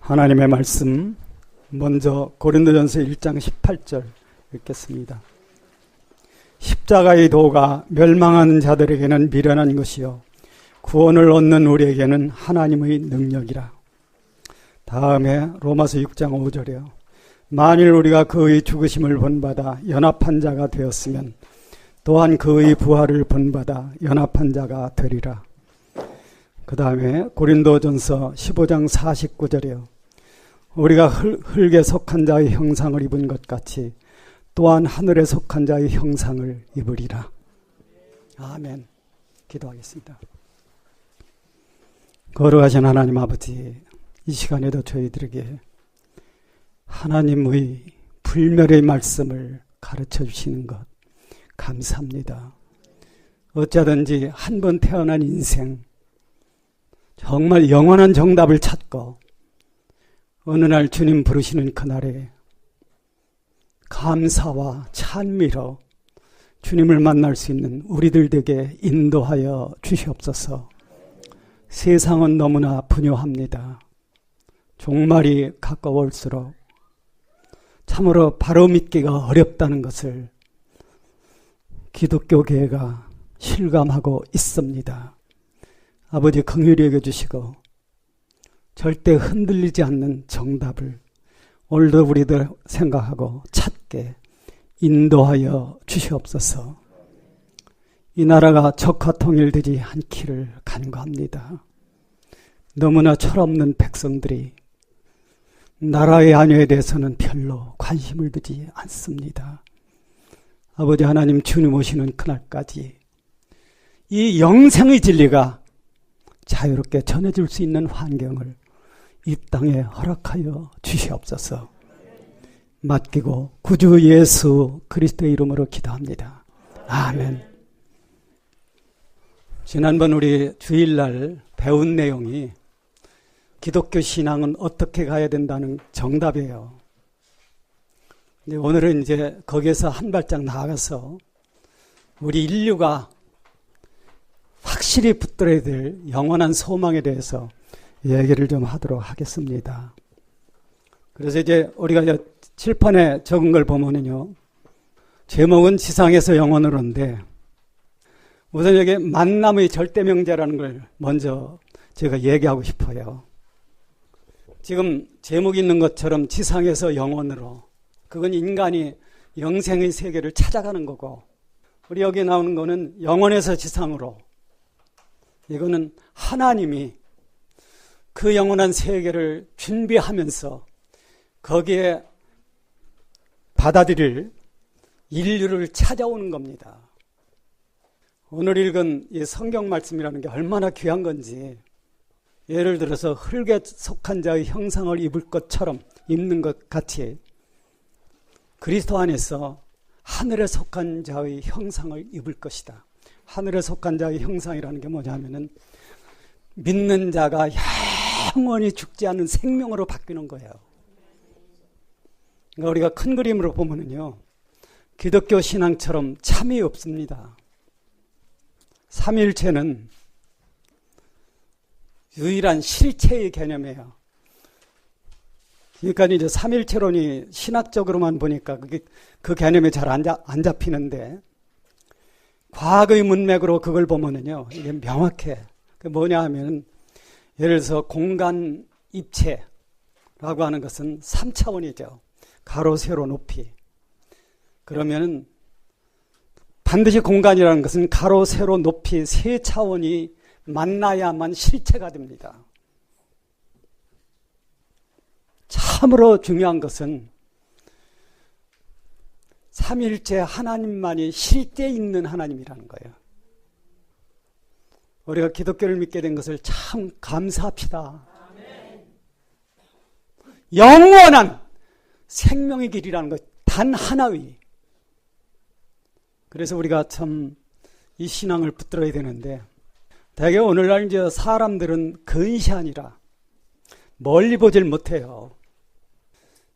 하나님의 말씀 먼저 고린도전서 1장 18절 읽겠습니다. 십자가의 도가 멸망하는 자들에게는 미련한 것이요 구원을 얻는 우리에게는 하나님의 능력이라. 다음에 로마서 6장 5절이요. 만일 우리가 그의 죽으심을 본받아 연합한 자가 되었으면 또한 그의 부활을 본받아 연합한 자가 되리라. 그 다음에 고린도전서 15장 49절이요. 우리가 흙에 속한 자의 형상을 입은 것 같이 또한 하늘에 속한 자의 형상을 입으리라. 아멘. 기도하겠습니다. 거룩하신 하나님 아버지, 이 시간에도 저희들에게 하나님의 불멸의 말씀을 가르쳐 주시는 것 감사합니다. 어쩌든지 한 번 태어난 인생, 정말 영원한 정답을 찾고 어느 날 주님 부르시는 그날에 감사와 찬미로 주님을 만날 수 있는 우리들 에게 인도하여 주시옵소서. 세상은 너무나 분요합니다. 종말이 가까울수록 참으로 바로 믿기가 어렵다는 것을 기독교 교회가 실감하고 있습니다. 아버지 긍휼히 여겨주시고 절대 흔들리지 않는 정답을 오늘도 우리들 생각하고 찾게 인도하여 주시옵소서. 이 나라가 적화 통일되지 않기를 간구합니다. 너무나 철없는 백성들이 나라의 안위에 대해서는 별로 관심을 두지 않습니다. 아버지 하나님, 주님 오시는 그날까지 이 영생의 진리가 자유롭게 전해질 수 있는 환경을 이 땅에 허락하여 주시옵소서. 맡기고 구주 예수 그리스도의 이름으로 기도합니다. 아멘. 지난번 우리 주일날 배운 내용이 기독교 신앙은 어떻게 가야 된다는 정답이에요. 근데 오늘은 이제 거기에서 한 발짝 나아가서 우리 인류가 확실히 붙들어야 될 영원한 소망에 대해서 얘기를 좀 하도록 하겠습니다. 그래서 이제 우리가 칠판에 적은 걸 보면은요, 제목은 지상에서 영원으로인데, 우선 여기 만남의 절대명제라는 걸 먼저 제가 얘기하고 싶어요. 지금 제목이 있는 것처럼 지상에서 영원으로, 그건 인간이 영생의 세계를 찾아가는 거고, 우리 여기 나오는 거는 영원에서 지상으로, 이거는 하나님이 그 영원한 세계를 준비하면서 거기에 받아들일 인류를 찾아오는 겁니다. 오늘 읽은 이 성경 말씀이라는 게 얼마나 귀한 건지, 예를 들어서 흙에 속한 자의 형상을 입을 것처럼 입는 것 같이 그리스도 안에서 하늘에 속한 자의 형상을 입을 것이다. 하늘에 속한 자의 형상이라는 게 뭐냐면은 믿는 자가 영원히 죽지 않는 생명으로 바뀌는 거예요. 그러니까 우리가 큰 그림으로 보면은요, 기독교 신앙처럼 참이 없습니다. 삼위일체는 유일한 실체의 개념이에요. 그러니까 이제 삼위일체론이 신학적으로만 보니까 그 개념이 잘 안 잡히는데, 과거의 문맥으로 그걸 보면은요, 이게 명확해. 그 뭐냐 하면, 예를 들어서 공간 입체라고 하는 것은 3차원이죠. 가로, 세로, 높이. 그러면은 반드시 공간이라는 것은 가로, 세로, 높이 3차원이 만나야만 실체가 됩니다. 참으로 중요한 것은 삼위일체 하나님만이 실제 있는 하나님이라는 거예요. 우리가 기독교를 믿게 된 것을 참 감사합시다. 영원한 생명의 길이라는 것 단 하나의. 그래서 우리가 참 이 신앙을 붙들어야 되는데, 대개 오늘날 이제 사람들은 근시하니라 멀리 보질 못해요.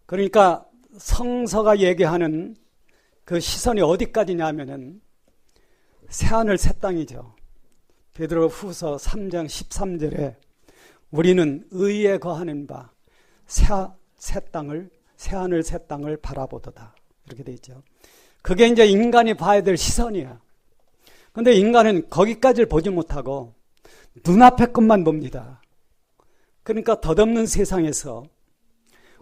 그러니까 성서가 얘기하는 그 시선이 어디까지냐면은 새하늘 새 땅이죠. 베드로 후서 3장 13절에 우리는 의에 거하는 바 새하늘 새 땅을 바라보도다. 이렇게 돼 있죠. 그게 이제 인간이 봐야 될 시선이야. 근데 인간은 거기까지를 보지 못하고 눈앞의 것만 봅니다. 그러니까 덧없는 세상에서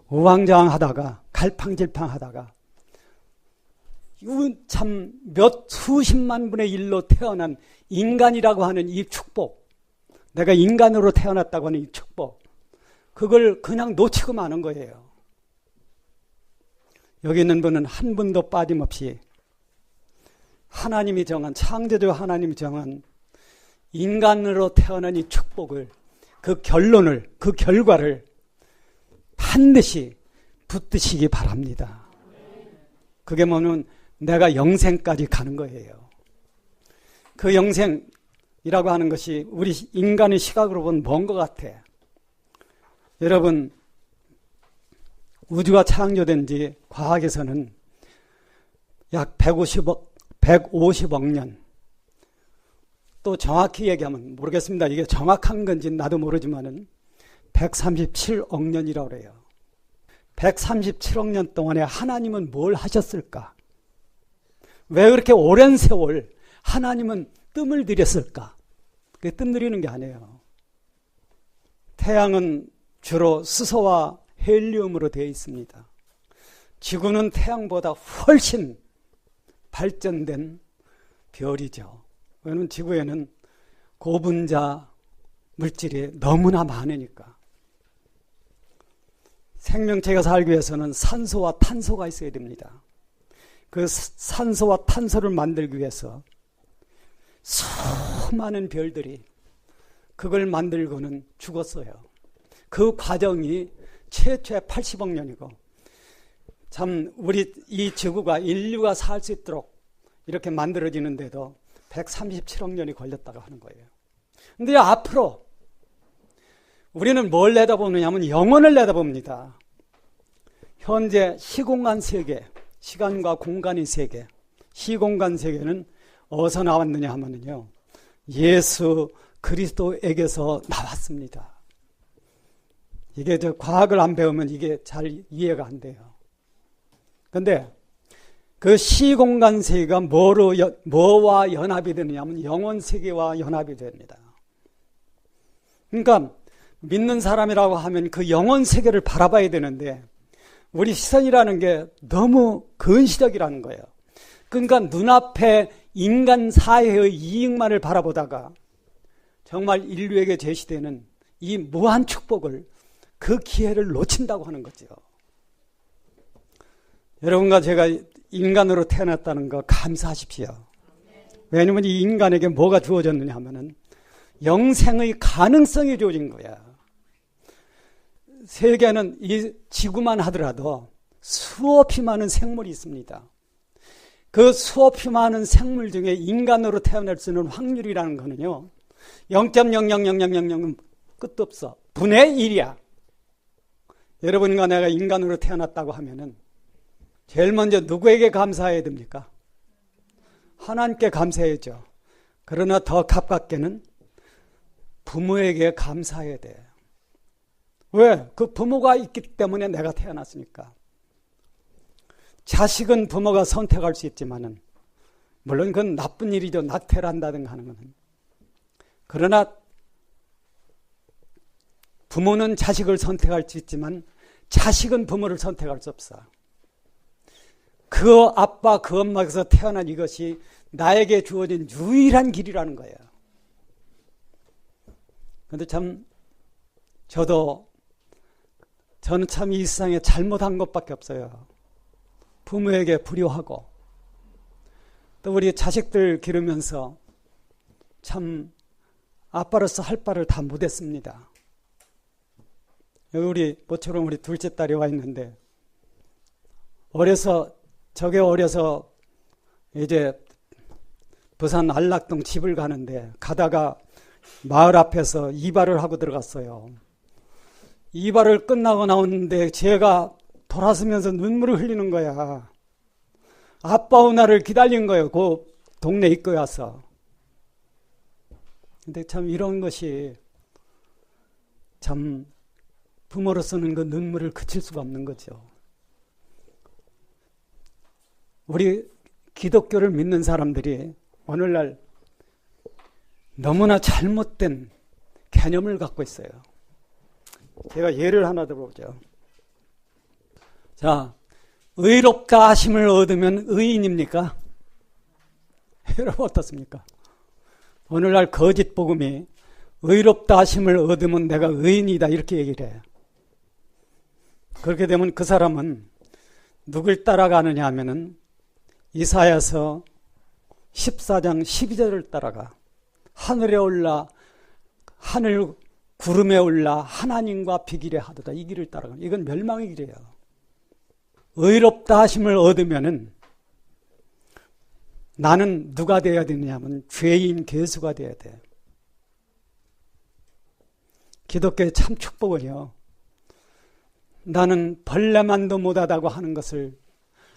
우왕좌왕하다가 갈팡질팡하다가 참 몇 수십만 분의 1로 태어난 인간이라고 하는 이 축복, 내가 인간으로 태어났다고 하는 이 축복, 그걸 그냥 놓치고 마는 거예요. 여기 있는 분은 한 분도 빠짐없이 하나님이 정한, 창조주 하나님이 정한 인간으로 태어난 이 축복을, 그 결론을, 그 결과를 반드시 붙드시기 바랍니다. 그게 뭐냐면 내가 영생까지 가는 거예요. 그 영생이라고 하는 것이 우리 인간의 시각으로 보면 먼 것 같아. 여러분, 우주가 창조된 지 과학에서는 약 150억 년, 또 정확히 얘기하면 모르겠습니다. 이게 정확한 건지 나도 모르지만은 137억 년이라고 그래요. 137억 년 동안에 하나님은 뭘 하셨을까? 왜 그렇게 오랜 세월 하나님은 뜸을 들였을까? 그게 뜸 들이는 게 아니에요. 태양은 주로 수소와 헬리움으로 되어 있습니다. 지구는 태양보다 훨씬 발전된 별이죠. 왜냐하면 지구에는 고분자 물질이 너무나 많으니까. 생명체가 살기 위해서는 산소와 탄소가 있어야 됩니다. 그 산소와 탄소를 만들기 위해서 수많은 별들이 그걸 만들고는 죽었어요. 그 과정이 최초의 80억 년이고, 참 우리 이 지구가, 인류가 살 수 있도록 이렇게 만들어지는데도 137억 년이 걸렸다고 하는 거예요. 근데 앞으로 우리는 뭘 내다보느냐 하면 영혼을 내다봅니다. 현재 시공간 세계, 시간과 공간의 세계, 시공간 세계는 어디서 나왔느냐 하면요, 예수 그리스도에게서 나왔습니다. 이게 저 과학을 안 배우면 이게 잘 이해가 안 돼요. 근데 그 시공간 세계가 뭐와 연합이 되느냐 하면 영혼 세계와 연합이 됩니다. 그러니까 믿는 사람이라고 하면 그 영혼 세계를 바라봐야 되는데 우리 시선이라는 게 너무 근시적이라는 거예요. 그러니까 눈앞에 인간 사회의 이익만을 바라보다가 정말 인류에게 제시되는 이 무한 축복을, 그 기회를 놓친다고 하는 거죠. 여러분과 제가 인간으로 태어났다는 거 감사하십시오. 왜냐하면 이 인간에게 뭐가 주어졌느냐 하면은 영생의 가능성이 주어진 거야. 세계는 이 지구만 하더라도 수없이 많은 생물이 있습니다. 그 수없이 많은 생물 중에 인간으로 태어날 수 있는 확률이라는 거는요, 0.00000 끝도 없어. 분의 1이야. 여러분과 내가 인간으로 태어났다고 하면은 제일 먼저 누구에게 감사해야 됩니까? 하나님께 감사해야죠. 그러나 더 가깝게는 부모에게 감사해야 돼. 왜? 그 부모가 있기 때문에 내가 태어났으니까. 자식은 부모가 선택할 수 있지만은, 물론 그건 나쁜 일이죠. 낙태한다든가 하는 거는. 그러나 부모는 자식을 선택할 수 있지만 자식은 부모를 선택할 수 없어. 그 아빠, 그 엄마에서 태어난 이것이 나에게 주어진 유일한 길이라는 거예요. 그런데 참 저는 참 이 세상에 잘못한 것밖에 없어요. 부모에게 불효하고, 또 우리 자식들 기르면서 참 아빠로서 할 바를 다 못했습니다. 여기 모처럼 우리 둘째 딸이 와 있는데, 어려서 이제 부산 안락동 집을 가는데, 가다가 마을 앞에서 이발을 하고 들어갔어요. 이발을 끝나고 나오는데 제가 돌아서면서 눈물을 흘리는 거야. 아빠 오나를 기다린 거예요. 그 동네 입구에 와서. 근데 참 이런 것이 참 부모로서는 그 눈물을 그칠 수가 없는 거죠. 우리 기독교를 믿는 사람들이 오늘날 너무나 잘못된 개념을 갖고 있어요. 제가 예를 하나 들어보죠. 자, 의롭다 하심을 얻으면 의인입니까? 여러분 어떻습니까? 오늘날 거짓 복음이 의롭다 하심을 얻으면 내가 의인이다 이렇게 얘기를 해요. 그렇게 되면 그 사람은 누굴 따라가느냐 하면은 이사야서 14장 12절을 따라가. 하늘에 올라 하늘 구름에 올라 하나님과 비길에 하도다. 이 길을 따라가. 이건 멸망의 길이에요. 의롭다 하심을 얻으면은 나는 누가 되어야 되느냐면 죄인 괴수가 되어야 돼. 기독교의 참 축복은요, 나는 벌레만도 못하다고 하는 것을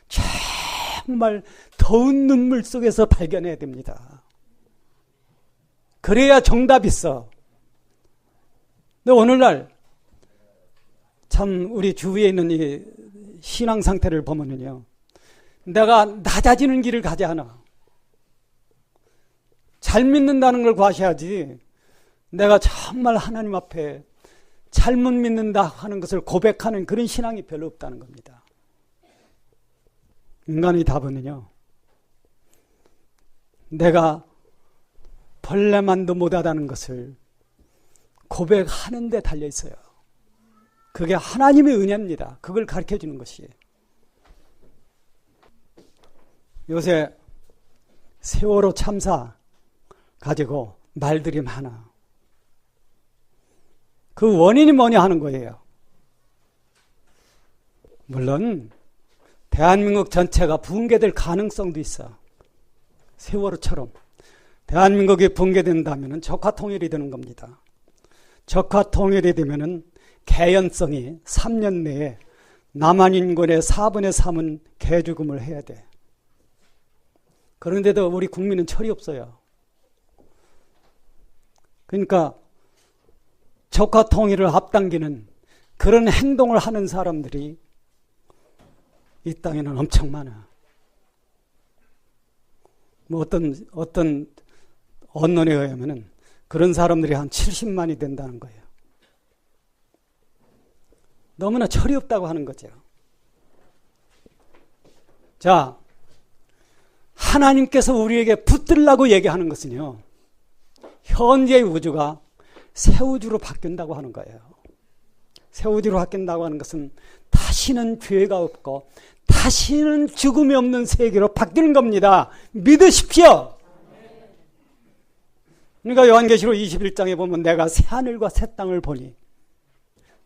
정말 더운 눈물 속에서 발견해야 됩니다. 그래야 정답이 있어. 근데 오늘날 참 우리 주위에 있는 이 신앙 상태를 보면요, 내가 낮아지는 길을 가지 않아. 잘 믿는다는 걸 과시하지 내가 정말 하나님 앞에 잘못 믿는다 하는 것을 고백하는 그런 신앙이 별로 없다는 겁니다. 인간의 답은요, 내가 벌레만도 못하다는 것을 고백하는 데 달려 있어요. 그게 하나님의 은혜입니다. 그걸 가르쳐 주는 것이. 요새 세월호 참사 가지고 말들이 많아. 그 원인이 뭐냐 하는 거예요. 물론 대한민국 전체가 붕괴될 가능성도 있어. 세월호처럼 대한민국이 붕괴된다면 적화통일이 되는 겁니다. 적화통일이 되면 개연성이 3년 내에 남한 인구의 4분의 3은 개죽음을 해야 돼. 그런데도 우리 국민은 철이 없어요. 그러니까 적화통일을 앞당기는 그런 행동을 하는 사람들이 이 땅에는 엄청 많아. 뭐 어떤 언론에 의하면은 그런 사람들이 한 70만이 된다는 거예요. 너무나 철이 없다고 하는 거죠. 자, 하나님께서 우리에게 붙들라고 얘기하는 것은요, 현재의 우주가 새 우주로 바뀐다고 하는 거예요. 새 우주로 바뀐다고 하는 것은 다시는 죄가 없고 다시는 죽음이 없는 세계로 바뀌는 겁니다. 믿으십시오. 그러니까 요한계시록 21장에 보면 내가 새 하늘과 새 땅을 보니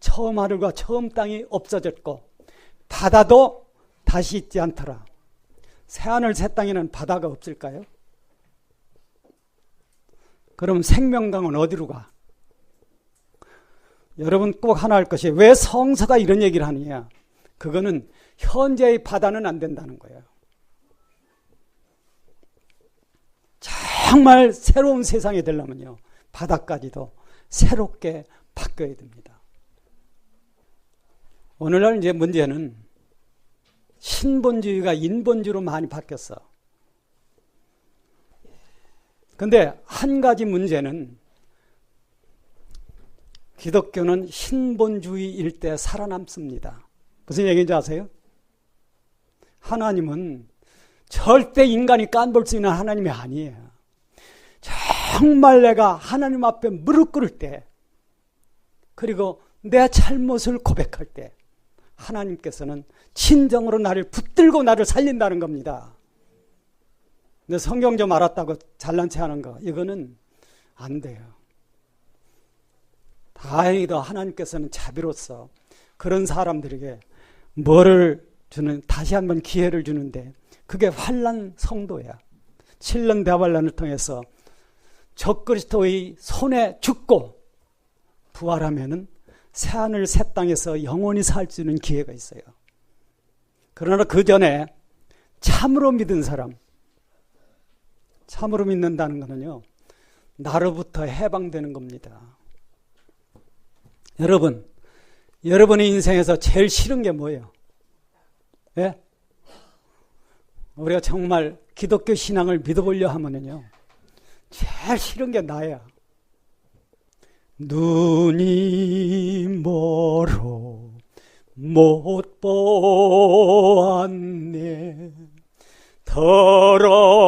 처음 하늘과 처음 땅이 없어졌고 바다도 다시 있지 않더라. 새 하늘 새 땅에는 바다가 없을까요? 그럼 생명강은 어디로 가? 여러분 꼭 하나 할 것이, 왜 성서가 이런 얘기를 하느냐? 그거는 현재의 바다는 안 된다는 거예요. 정말 새로운 세상이 되려면요, 바다까지도 새롭게 바뀌어야 됩니다. 오늘날 이제 문제는 신본주의가 인본주의로 많이 바뀌었어. 근데 한 가지 문제는 기독교는 신본주의일 때 살아남습니다. 무슨 얘기인지 아세요? 하나님은 절대 인간이 깐볼 수 있는 하나님이 아니에요. 정말 내가 하나님 앞에 무릎 꿇을 때, 그리고 내 잘못을 고백할 때 하나님께서는 진정으로 나를 붙들고 나를 살린다는 겁니다. 근데 성경 좀 알았다고 잘난 체 하는 거, 이거는 안 돼요. 다행히도 하나님께서는 자비로서 그런 사람들에게 뭐를 주는, 다시 한번 기회를 주는데, 그게 환난 성도야. 7년 대환란을 통해서 적그리스도의 손에 죽고 부활하면은 새하늘 새 땅에서 영원히 살 수 있는 기회가 있어요. 그러나 그 전에 참으로 믿은 사람, 참으로 믿는다는 것은요, 나로부터 해방되는 겁니다. 여러분, 여러분의 인생에서 제일 싫은 게 뭐예요? 예? 우리가 정말 기독교 신앙을 믿어보려 하면은요, 제일 싫은 게 나야. 눈이 멀어 못 보았네 더러운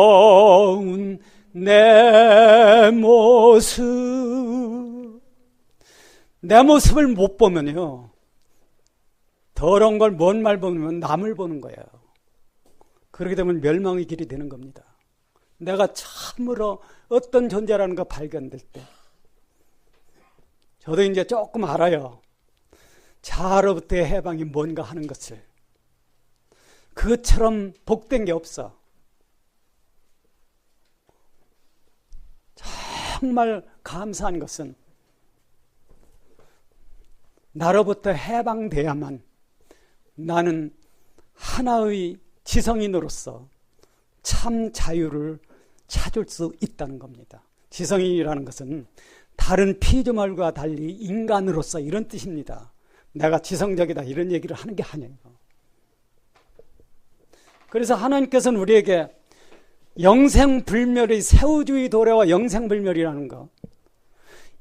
내 모습을 못 보면요, 더러운 걸 뭔 말 보면 남을 보는 거예요. 그렇게 되면 멸망의 길이 되는 겁니다. 내가 참으로 어떤 존재라는 거 발견될 때, 저도 이제 조금 알아요. 자아로부터의 해방이 뭔가 하는 것을. 그것처럼 복된 게 없어. 정말 감사한 것은 나로부터 해방돼야만 나는 하나의 지성인으로서 참 자유를 찾을 수 있다는 겁니다. 지성인이라는 것은 다른 피조물과 달리 인간으로서 이런 뜻입니다. 내가 지성적이다 이런 얘기를 하는 게 아니에요. 그래서 하나님께서는 우리에게 영생불멸의 새우주의 도래와 영생불멸이라는 거,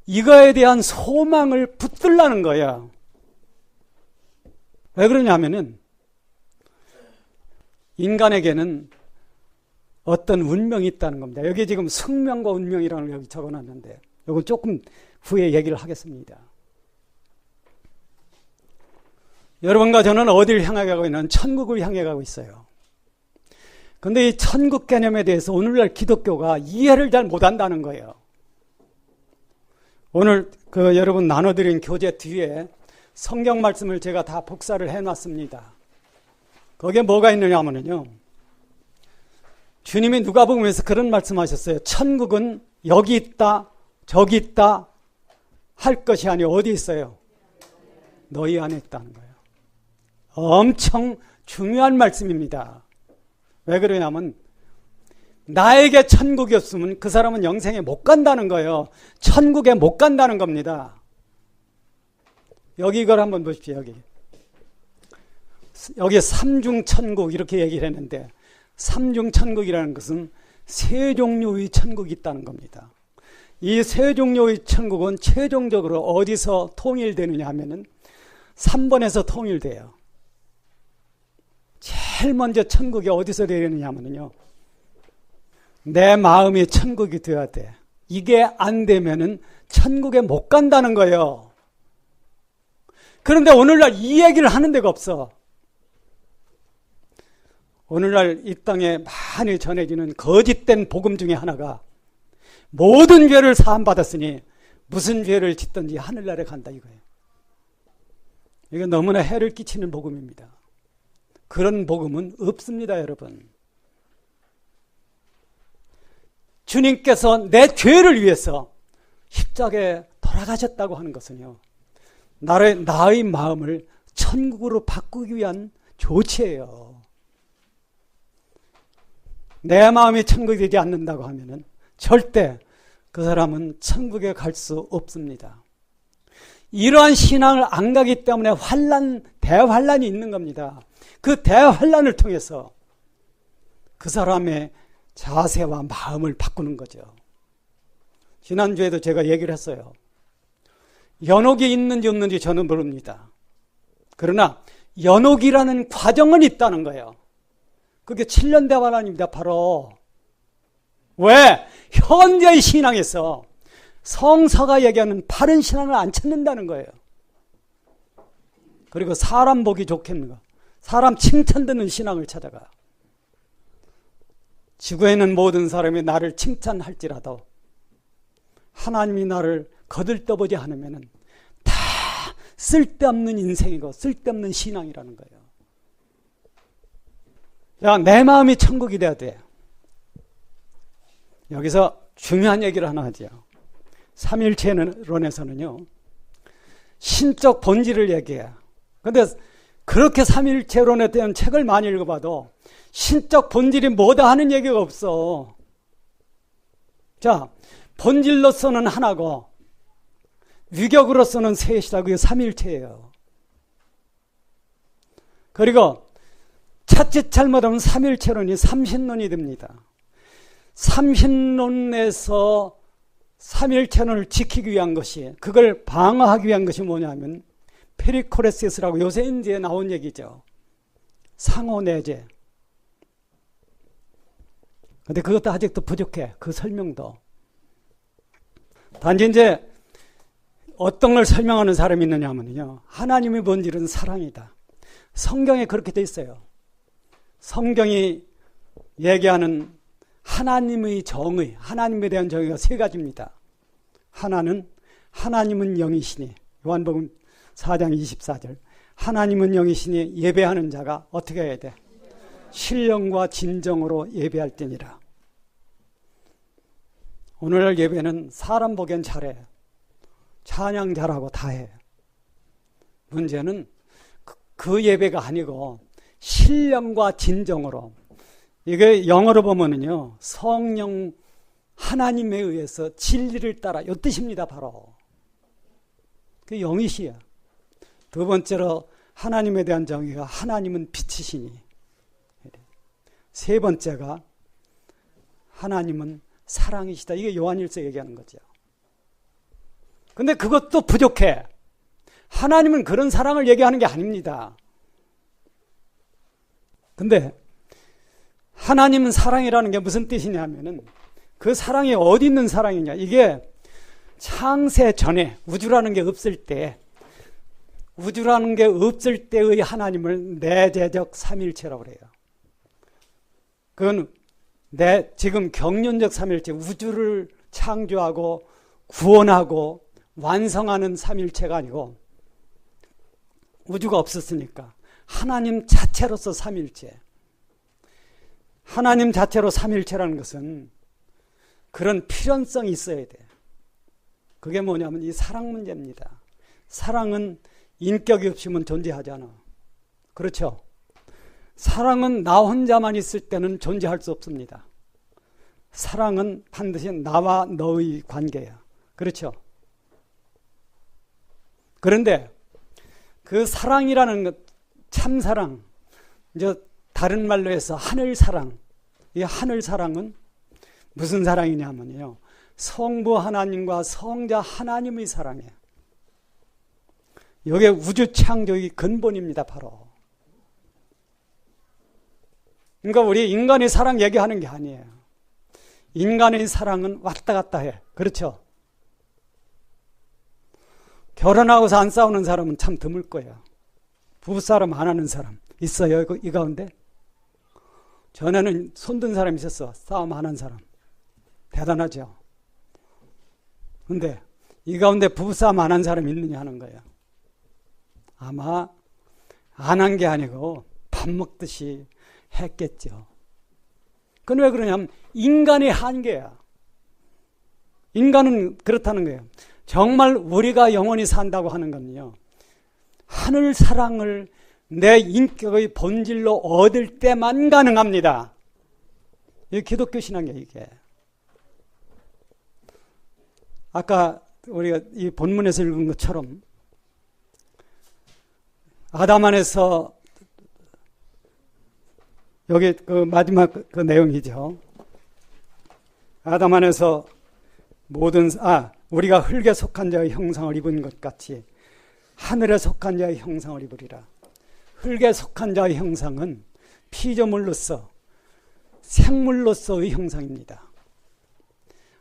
이거에 대한 소망을 붙들라는 거예요. 왜 그러냐면은 인간에게는 어떤 운명이 있다는 겁니다. 여기 지금 숙명과 운명이라는 걸 여기 적어놨는데 이건 조금 후에 얘기를 하겠습니다. 여러분과 저는 어디를 향해 가고 있는 천국을 향해 가고 있어요. 그런데 이 천국 개념에 대해서 오늘날 기독교가 이해를 잘 못한다는 거예요. 오늘 여러분 나눠드린 교재 뒤에 성경 말씀을 제가 다 복사를 해놨습니다. 거기에 뭐가 있느냐 하면요, 주님이 누가복음에서 그런 말씀하셨어요. 천국은 여기 있다 저기 있다 할 것이 아니고 어디 있어요? 너희 안에 있다는 거예요. 엄청 중요한 말씀입니다. 왜 그러냐면 나에게 천국이 없으면 그 사람은 영생에 못 간다는 거예요. 천국에 못 간다는 겁니다. 여기 이걸 한번 보십시오. 여기 삼중천국 이렇게 얘기를 했는데, 삼중천국이라는 것은 세 종류의 천국이 있다는 겁니다. 이 세 종류의 천국은 최종적으로 어디서 통일되느냐 하면은 3번에서 통일돼요. 제일 먼저 천국이 어디서 되느냐 하면요, 내 마음이 천국이 되어야 돼. 이게 안 되면은 천국에 못 간다는 거예요. 그런데 오늘날 이 얘기를 하는 데가 없어. 오늘날 이 땅에 많이 전해지는 거짓된 복음 중에 하나가 모든 죄를 사함받았으니 무슨 죄를 짓든지 하늘나라에 간다 이거예요. 이게 너무나 해를 끼치는 복음입니다. 그런 복음은 없습니다, 여러분. 주님께서 내 죄를 위해서 십자가에 돌아가셨다고 하는 것은요, 나의 마음을 천국으로 바꾸기 위한 조치예요. 내 마음이 천국이 되지 않는다고 하면은 절대 그 사람은 천국에 갈 수 없습니다. 이러한 신앙을 안 가기 때문에 대환란이 있는 겁니다. 그 대환란을 통해서 그 사람의 자세와 마음을 바꾸는 거죠. 지난주에도 제가 얘기를 했어요. 연옥이 있는지 없는지 저는 모릅니다. 그러나 연옥이라는 과정은 있다는 거예요. 그게 7년 대환란입니다. 바로 왜? 현재의 신앙에서 성서가 얘기하는 바른 신앙을 안 찾는다는 거예요. 그리고 사람 보기 좋겠는가, 사람 칭찬 듣는 신앙을 찾아가. 지구에 있는 모든 사람이 나를 칭찬할지라도 하나님이 나를 거들떠보지 않으면 다 쓸데없는 인생이고 쓸데없는 신앙이라는 거예요. 야, 내 마음이 천국이 돼야 돼. 여기서 중요한 얘기를 하나 하죠. 삼일체론에서는요, 신적 본질을 얘기해요. 그런데 그렇게 삼일체론에 대한 책을 많이 읽어봐도 신적 본질이 뭐다 하는 얘기가 없어. 자, 본질로서는 하나고 위격으로서는 셋이다. 그게 삼일체예요. 그리고 자칫 잘못하면 삼일체론이 삼신론이 됩니다. 삼신론에서 삼일체론을 지키기 위한 것이, 그걸 방어하기 위한 것이 뭐냐면 페리코레시스라고 요새 이제 나온 얘기죠. 상호내재. 근데 그것도 아직도 부족해. 그 설명도. 단지 이제 어떤 걸 설명하는 사람이 있느냐 하면요, 하나님의 본질은 사랑이다. 성경에 그렇게 돼 있어요. 성경이 얘기하는 하나님의 정의, 하나님에 대한 정의가 세 가지입니다. 하나는 하나님은 영이시니, 요한복음 4장 24절, 하나님은 영이시니 예배하는 자가 어떻게 해야 돼? 신령과 진정으로 예배할지니라. 오늘날 예배는 사람 보기엔 잘해. 찬양 잘하고 다 해. 문제는 그 예배가 아니고 신령과 진정으로. 이게 영어로 보면은요, 성령 하나님에 의해서 진리를 따라, 이 뜻입니다. 바로 그 영이시야. 두 번째로 하나님에 대한 정의가 하나님은 빛이시니, 세 번째가 하나님은 사랑이시다. 이게 요한일서 얘기하는 거죠. 근데 그것도 부족해. 하나님은 그런 사랑을 얘기하는 게 아닙니다. 근데 하나님은 사랑이라는 게 무슨 뜻이냐면은, 그 사랑이 어디 있는 사랑이냐, 이게 창세 전에 우주라는 게 없을 때, 우주라는 게 없을 때의 하나님을 내재적 삼일체라고 그래요. 그건 지금 경륜적 삼일체, 우주를 창조하고 구원하고 완성하는 삼일체가 아니고, 우주가 없었으니까 하나님 자체로서 삼일체. 하나님 자체로 삼일체라는 것은 그런 필연성이 있어야 돼. 그게 뭐냐면 이 사랑 문제입니다. 사랑은 인격이 없으면 존재하지 않아. 그렇죠? 사랑은 나 혼자만 있을 때는 존재할 수 없습니다. 사랑은 반드시 나와 너의 관계야. 그렇죠? 그런데 그 사랑이라는 것, 참사랑, 이제 다른 말로 해서 하늘사랑. 이 하늘사랑은 무슨 사랑이냐면요, 성부 하나님과 성자 하나님의 사랑이에요. 이게 우주 창조의 근본입니다. 바로. 그러니까 우리 인간의 사랑 얘기하는 게 아니에요. 인간의 사랑은 왔다 갔다 해. 그렇죠? 결혼하고서 안 싸우는 사람은 참 드물 거예요. 부부싸움 안 하는 사람 있어요, 이 가운데? 전에는 손든 사람이 있었어. 싸움 안 한 사람. 대단하죠? 근데 이 가운데 부부싸움 안 한 사람이 있느냐 하는 거예요. 아마 안 한 게 아니고 밥 먹듯이 했겠죠. 그건 왜 그러냐면 인간의 한계야. 인간은 그렇다는 거예요. 정말 우리가 영원히 산다고 하는 건요, 하늘 사랑을 내 인격의 본질로 얻을 때만 가능합니다. 이게 기독교 신앙이에요, 이게. 아까 우리가 이 본문에서 읽은 것처럼 아담 안에서, 여기 그 마지막 그 내용이죠. 아담 안에서 우리가 흙에 속한 자의 형상을 입은 것 같이 하늘에 속한 자의 형상을 입으리라. 흙에 속한 자의 형상은 피조물로서, 생물로서의 형상입니다.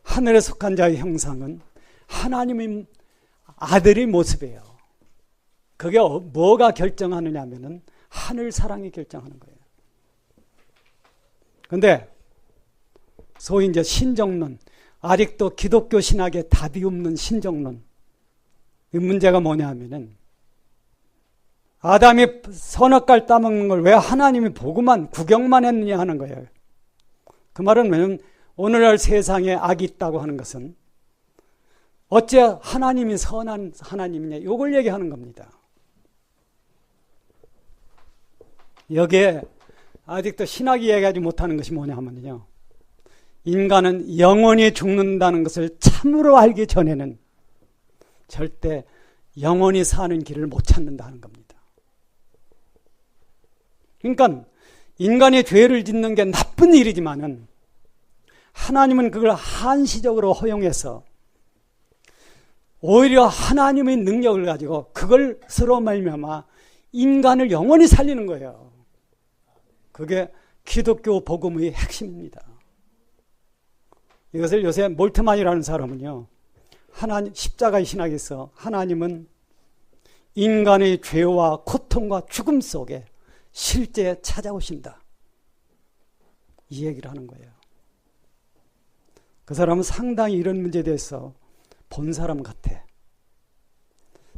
하늘에 속한 자의 형상은 하나님의 아들의 모습이에요. 그게 뭐가 결정하느냐 하면은 하늘 사랑이 결정하는 거예요. 근데 소위 이제 신정론, 아직도 기독교 신학에 답이 없는 신정론, 이 문제가 뭐냐 하면은, 아담이 선악과를 따먹는 걸 왜 하나님이 보고만 구경만 했느냐 하는 거예요. 그 말은 뭐냐면 오늘날 세상에 악이 있다고 하는 것은 어째 하나님이 선한 하나님이냐, 이걸 얘기하는 겁니다. 여기에 아직도 신학이 얘기하지 못하는 것이 뭐냐 하면요, 인간은 영원히 죽는다는 것을 참으로 알기 전에는 절대 영원히 사는 길을 못 찾는다는 겁니다. 그러니까 인간이 죄를 짓는 게 나쁜 일이지만은 하나님은 그걸 한시적으로 허용해서 오히려 하나님의 능력을 가지고 그걸 서로 말미암아 인간을 영원히 살리는 거예요. 그게 기독교 복음의 핵심입니다. 이것을 요새 몰트만이라는 사람은요, 하나님 십자가의 신학에서 하나님은 인간의 죄와 고통과 죽음 속에 실제 찾아오신다, 이 얘기를 하는 거예요. 그 사람은 상당히 이런 문제에 대해서 본 사람 같아.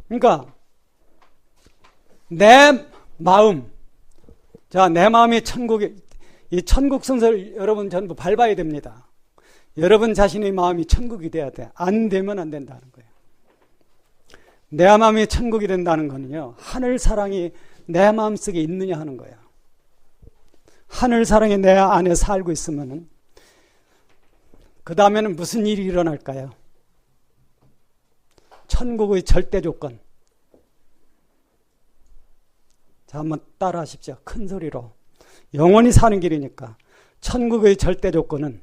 그러니까 내 마음, 자, 내 마음이 천국에, 이 천국 순서를 여러분 전부 밟아야 됩니다. 여러분 자신의 마음이 천국이 돼야 돼. 안 되면 안 된다는 거예요. 내 마음이 천국이 된다는 거는요, 하늘 사랑이 내 마음속에 있느냐 하는 거예요. 하늘 사랑이 내 안에 살고 있으면은 그 다음에는 무슨 일이 일어날까요? 천국의 절대 조건. 자, 한번 따라 하십시오. 큰 소리로. 영원히 사는 길이니까. 천국의 절대 조건은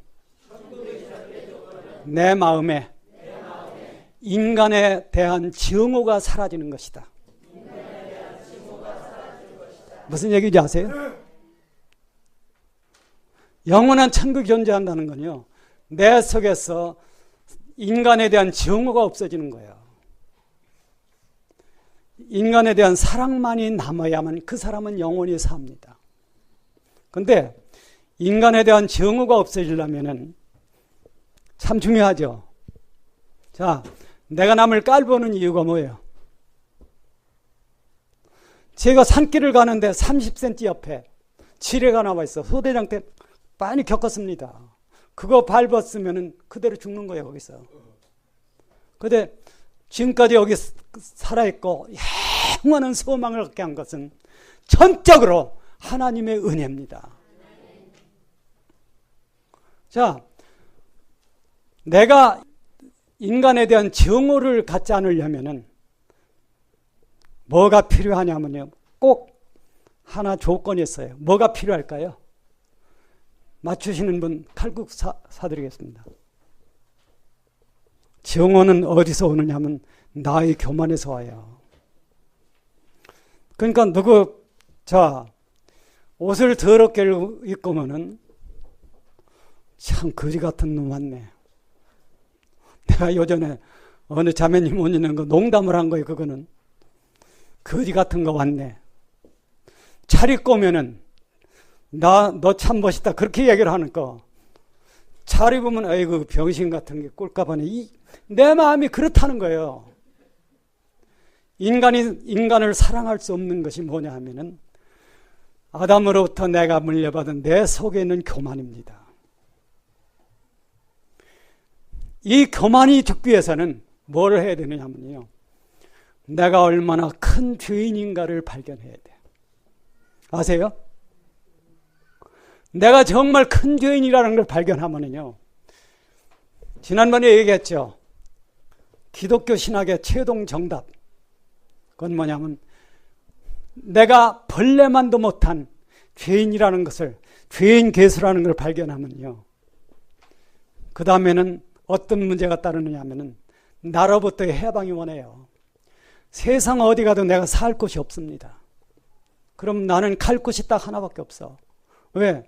내 마음에 인간에 대한 증오가 사라지는 것이다. 무슨 얘기인지 아세요? 영원한 천국이 존재한다는 건요, 내 속에서 인간에 대한 증오가 없어지는 거예요. 인간에 대한 사랑만이 남아야만 그 사람은 영원히 삽니다. 그런데 인간에 대한 증오가 없어지려면은 참 중요하죠. 자, 내가 남을 깔보는 이유가 뭐예요? 제가 산길을 가는데 30cm 옆에 지뢰가 나와 있어. 소대장 때 많이 겪었습니다. 그거 밟았으면 그대로 죽는 거예요, 거기서. 근데 지금까지 여기 살아있고 영원한 소망을 갖게 한 것은 전적으로 하나님의 은혜입니다. 자, 내가 인간에 대한 증오를 갖지 않으려면은 뭐가 필요하냐면요, 꼭 하나 조건이 있어요. 뭐가 필요할까요? 맞추시는 분 칼국 사드리겠습니다. 증오는 어디서 오느냐면 나의 교만에서 와요. 그러니까 자, 옷을 더럽게 입고 오면은 참 거지 같은 놈 왔네. 내가 요전에 어느 자매님 못 있는 거 농담을 한 거예요. 그거는 거지 같은 거 왔네. 잘 입고 오면은 너 참 멋있다, 그렇게 얘기를 하는 거. 잘 입으면 아이고 병신 같은 게 꼴까봐네. 내 마음이 그렇다는 거예요. 인간을 사랑할 수 없는 것이 뭐냐 하면은 아담으로부터 내가 물려받은 내 속에 있는 교만입니다. 이 교만이 죽기 위해서는 뭘 해야 되느냐 하면요, 내가 얼마나 큰 죄인인가를 발견해야 돼. 아세요? 내가 정말 큰 죄인이라는 걸 발견하면요, 지난번에 얘기했죠. 기독교 신학의 최종 정답, 그건 뭐냐면 내가 벌레만도 못한 죄인이라는 것을, 죄인 괴수라는 걸 발견하면요, 그 다음에는 어떤 문제가 따르느냐 하면은 나로부터의 해방이 원해요. 세상 어디 가도 내가 살 곳이 없습니다. 그럼 나는 갈 곳이 딱 하나밖에 없어. 왜?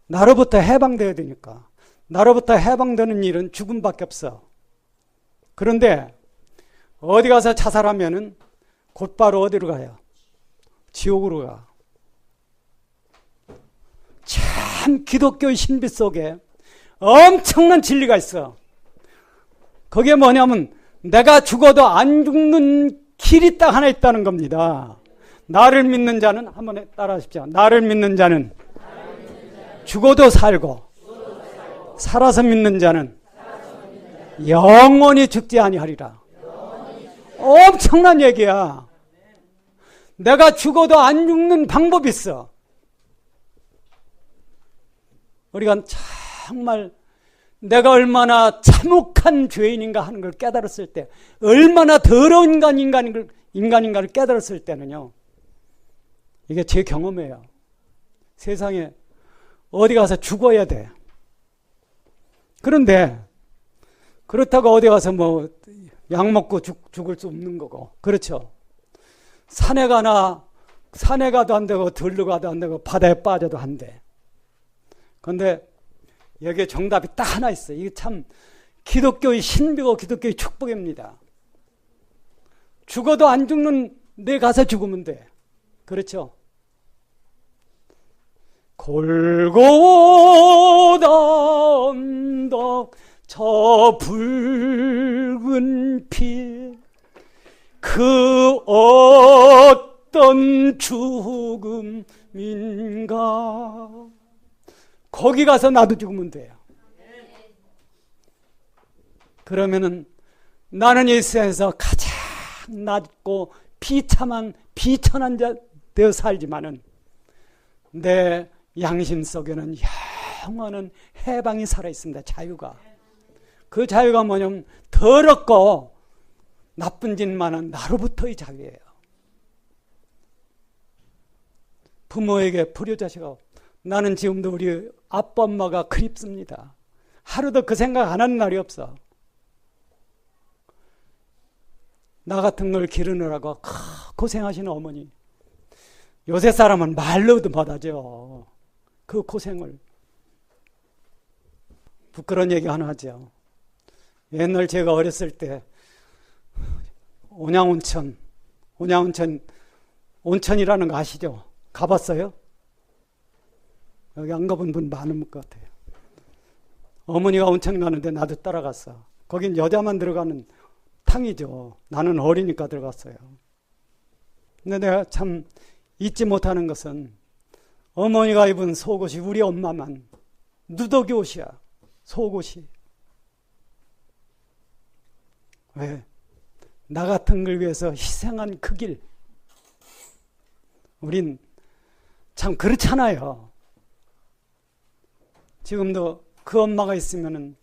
나로부터 해방되어야 되니까. 나로부터 해방되는 일은 죽음밖에 없어. 그런데 어디 가서 자살하면은 곧바로 어디로 가요? 지옥으로 가. 참 기독교의 신비 속에 엄청난 진리가 있어. 그게 뭐냐면 내가 죽어도 안 죽는 길이 딱 하나 있다는 겁니다. 나를 믿는 자는, 한번 따라 하십시오. 나를 믿는 자는 죽어도 살고 살아서 믿는 자는 영원히 죽지 아니하리라. 엄청난 얘기야. 내가 죽어도 안 죽는 방법이 있어. 우리가 정말 내가 얼마나 참혹한 죄인인가 하는 걸 깨달았을 때, 얼마나 더러운 인간인가를 깨달았을 때는요, 이게 제 경험이에요. 세상에 어디 가서 죽어야 돼. 그런데 그렇다고 어디 가서 뭐 약 먹고 죽을 수 없는 거고. 그렇죠. 산에 가도 안 되고 들로 가도 안 되고 바다에 빠져도 안 돼. 그런데 여기에 정답이 딱 하나 있어요. 이게 참 기독교의 신비고 기독교의 축복입니다. 죽어도 안 죽는 데 가서 죽으면 돼. 그렇죠. 골고다 언덕 저 붉은 피 그 어떤 죽음인가. 거기 가서 나도 죽으면 돼요. 그러면은 나는 이 세상에서 가장 낮고 비천한 자 되어 살지만은 내 양심 속에는 영원한 해방이 살아있습니다. 자유가. 그 자유가 뭐냐면 더럽고 나쁜 짓만은 나로부터의 자유예요. 부모에게 불효자식하고 나는 지금도 우리 아빠 엄마가 그립습니다. 하루도 그 생각 안 하는 날이 없어. 나 같은 걸 기르느라고 고생하시는 어머니. 요새 사람은 말로도 못하죠. 그 고생을. 부끄러운 얘기 하나 하죠. 옛날 제가 어렸을 때 온천이라는 거 아시죠? 가봤어요? 여기 안 가본 분 많은 것 같아요. 어머니가 온천 가는데 나도 따라갔어. 거긴 여자만 들어가는 탕이죠. 나는 어리니까 들어갔어요. 근데 내가 참 잊지 못하는 것은 어머니가 입은 속옷이 우리 엄마만 누더기 옷이야. 속옷이. 왜? 나 같은 걸 위해서 희생한 그 길. 우린 참 그렇잖아요. 지금도 그 엄마가 있으면은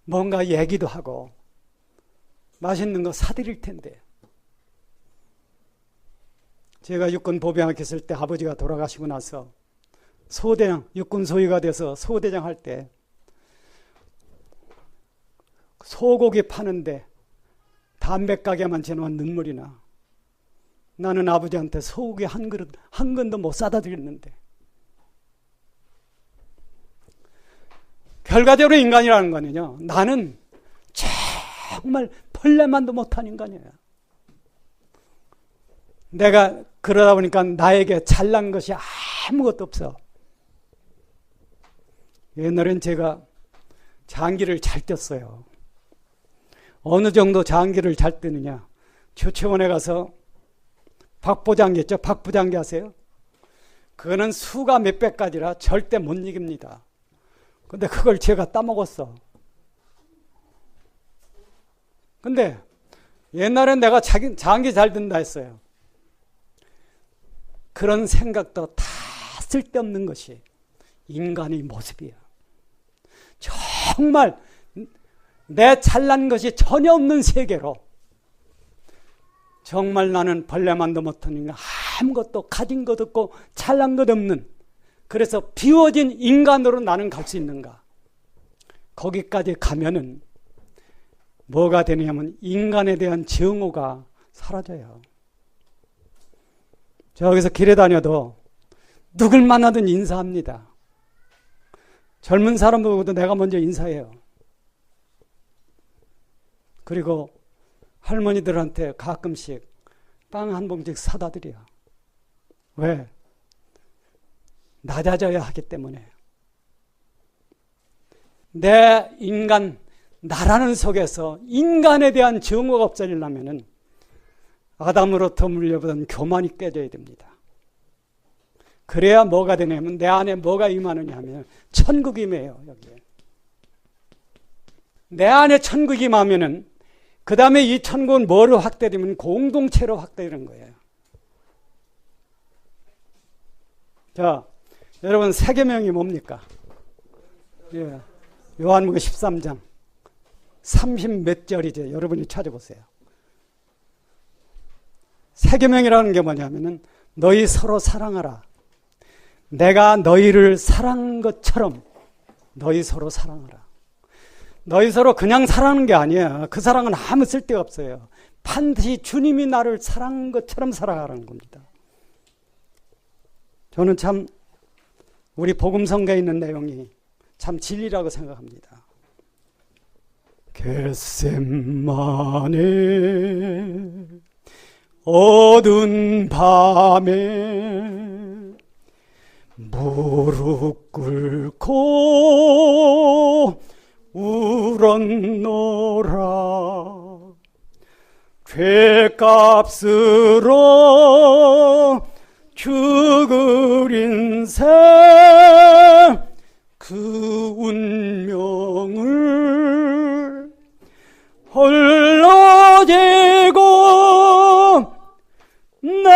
뭔가 얘기도 하고 맛있는 거 사드릴 텐데. 제가 육군 보병학교 있을 때 아버지가 돌아가시고 나서 소대장, 육군 소위가 돼서 소대장 할 때 소고기 파는데 담배 가게만 지나면 눈물이 나. 나는 아버지한테 소고기 한 근도 못 사다 드렸는데. 결과적으로 인간이라는 거는요, 나는 정말 벌레만도 못한 인간이에요. 내가 그러다 보니까 나에게 잘난 것이 아무것도 없어. 옛날엔 제가 장기를 잘 떴어요. 어느 정도 장기를 잘 뜨느냐. 조체원에 가서 박보장기 있죠? 박보장기 아세요? 그거는 수가 몇백 가지라 절대 못 이깁니다. 근데 그걸 제가 따먹었어. 근데 옛날엔 내가 장기 잘 든다 했어요. 그런 생각도 다 쓸데없는 것이 인간의 모습이야. 정말 내 잘난 것이 전혀 없는 세계로 정말 나는 벌레만도 못한 인간, 아무것도 가진 것 없고 잘난 것 없는, 그래서 비워진 인간으로 나는 갈 수 있는가. 거기까지 가면은 뭐가 되냐면 인간에 대한 증오가 사라져요. 저기서 길에 다녀도 누굴 만나든 인사합니다. 젊은 사람보다 내가 먼저 인사해요. 그리고 할머니들한테 가끔씩 빵 한 봉지 사다 드려. 왜? 낮아져야 하기 때문에. 내 인간, 나라는 속에서 인간에 대한 증오가 없어지려면 아담으로부터 물려받은 교만이 깨져야 됩니다. 그래야 뭐가 되냐면 내 안에 뭐가 임하느냐 하면 천국이 임해요. 여기에. 내 안에 천국이 임하면은 그 다음에 이 천국은 뭐로 확대되면 공동체로 확대되는 거예요. 자, 여러분 세계명이 뭡니까? 예, 요한복음 13장 30 몇 절이죠. 여러분이 찾아보세요. 새 계명이라는 게 뭐냐면은 너희 서로 사랑하라. 내가 너희를 사랑한 것처럼 너희 서로 사랑하라. 너희 서로 그냥 사랑하는 게 아니야. 그 사랑은 아무 쓸데가 없어요. 반드시 주님이 나를 사랑한 것처럼 사랑하라는 겁니다. 저는 참 우리 복음 성경에 있는 내용이 참 진리라고 생각합니다. 겟세마네 어두운 밤에 무릎 꿇고 울었노라. 죄값으로 죽을 인생 그 운명을 홀로 지고 내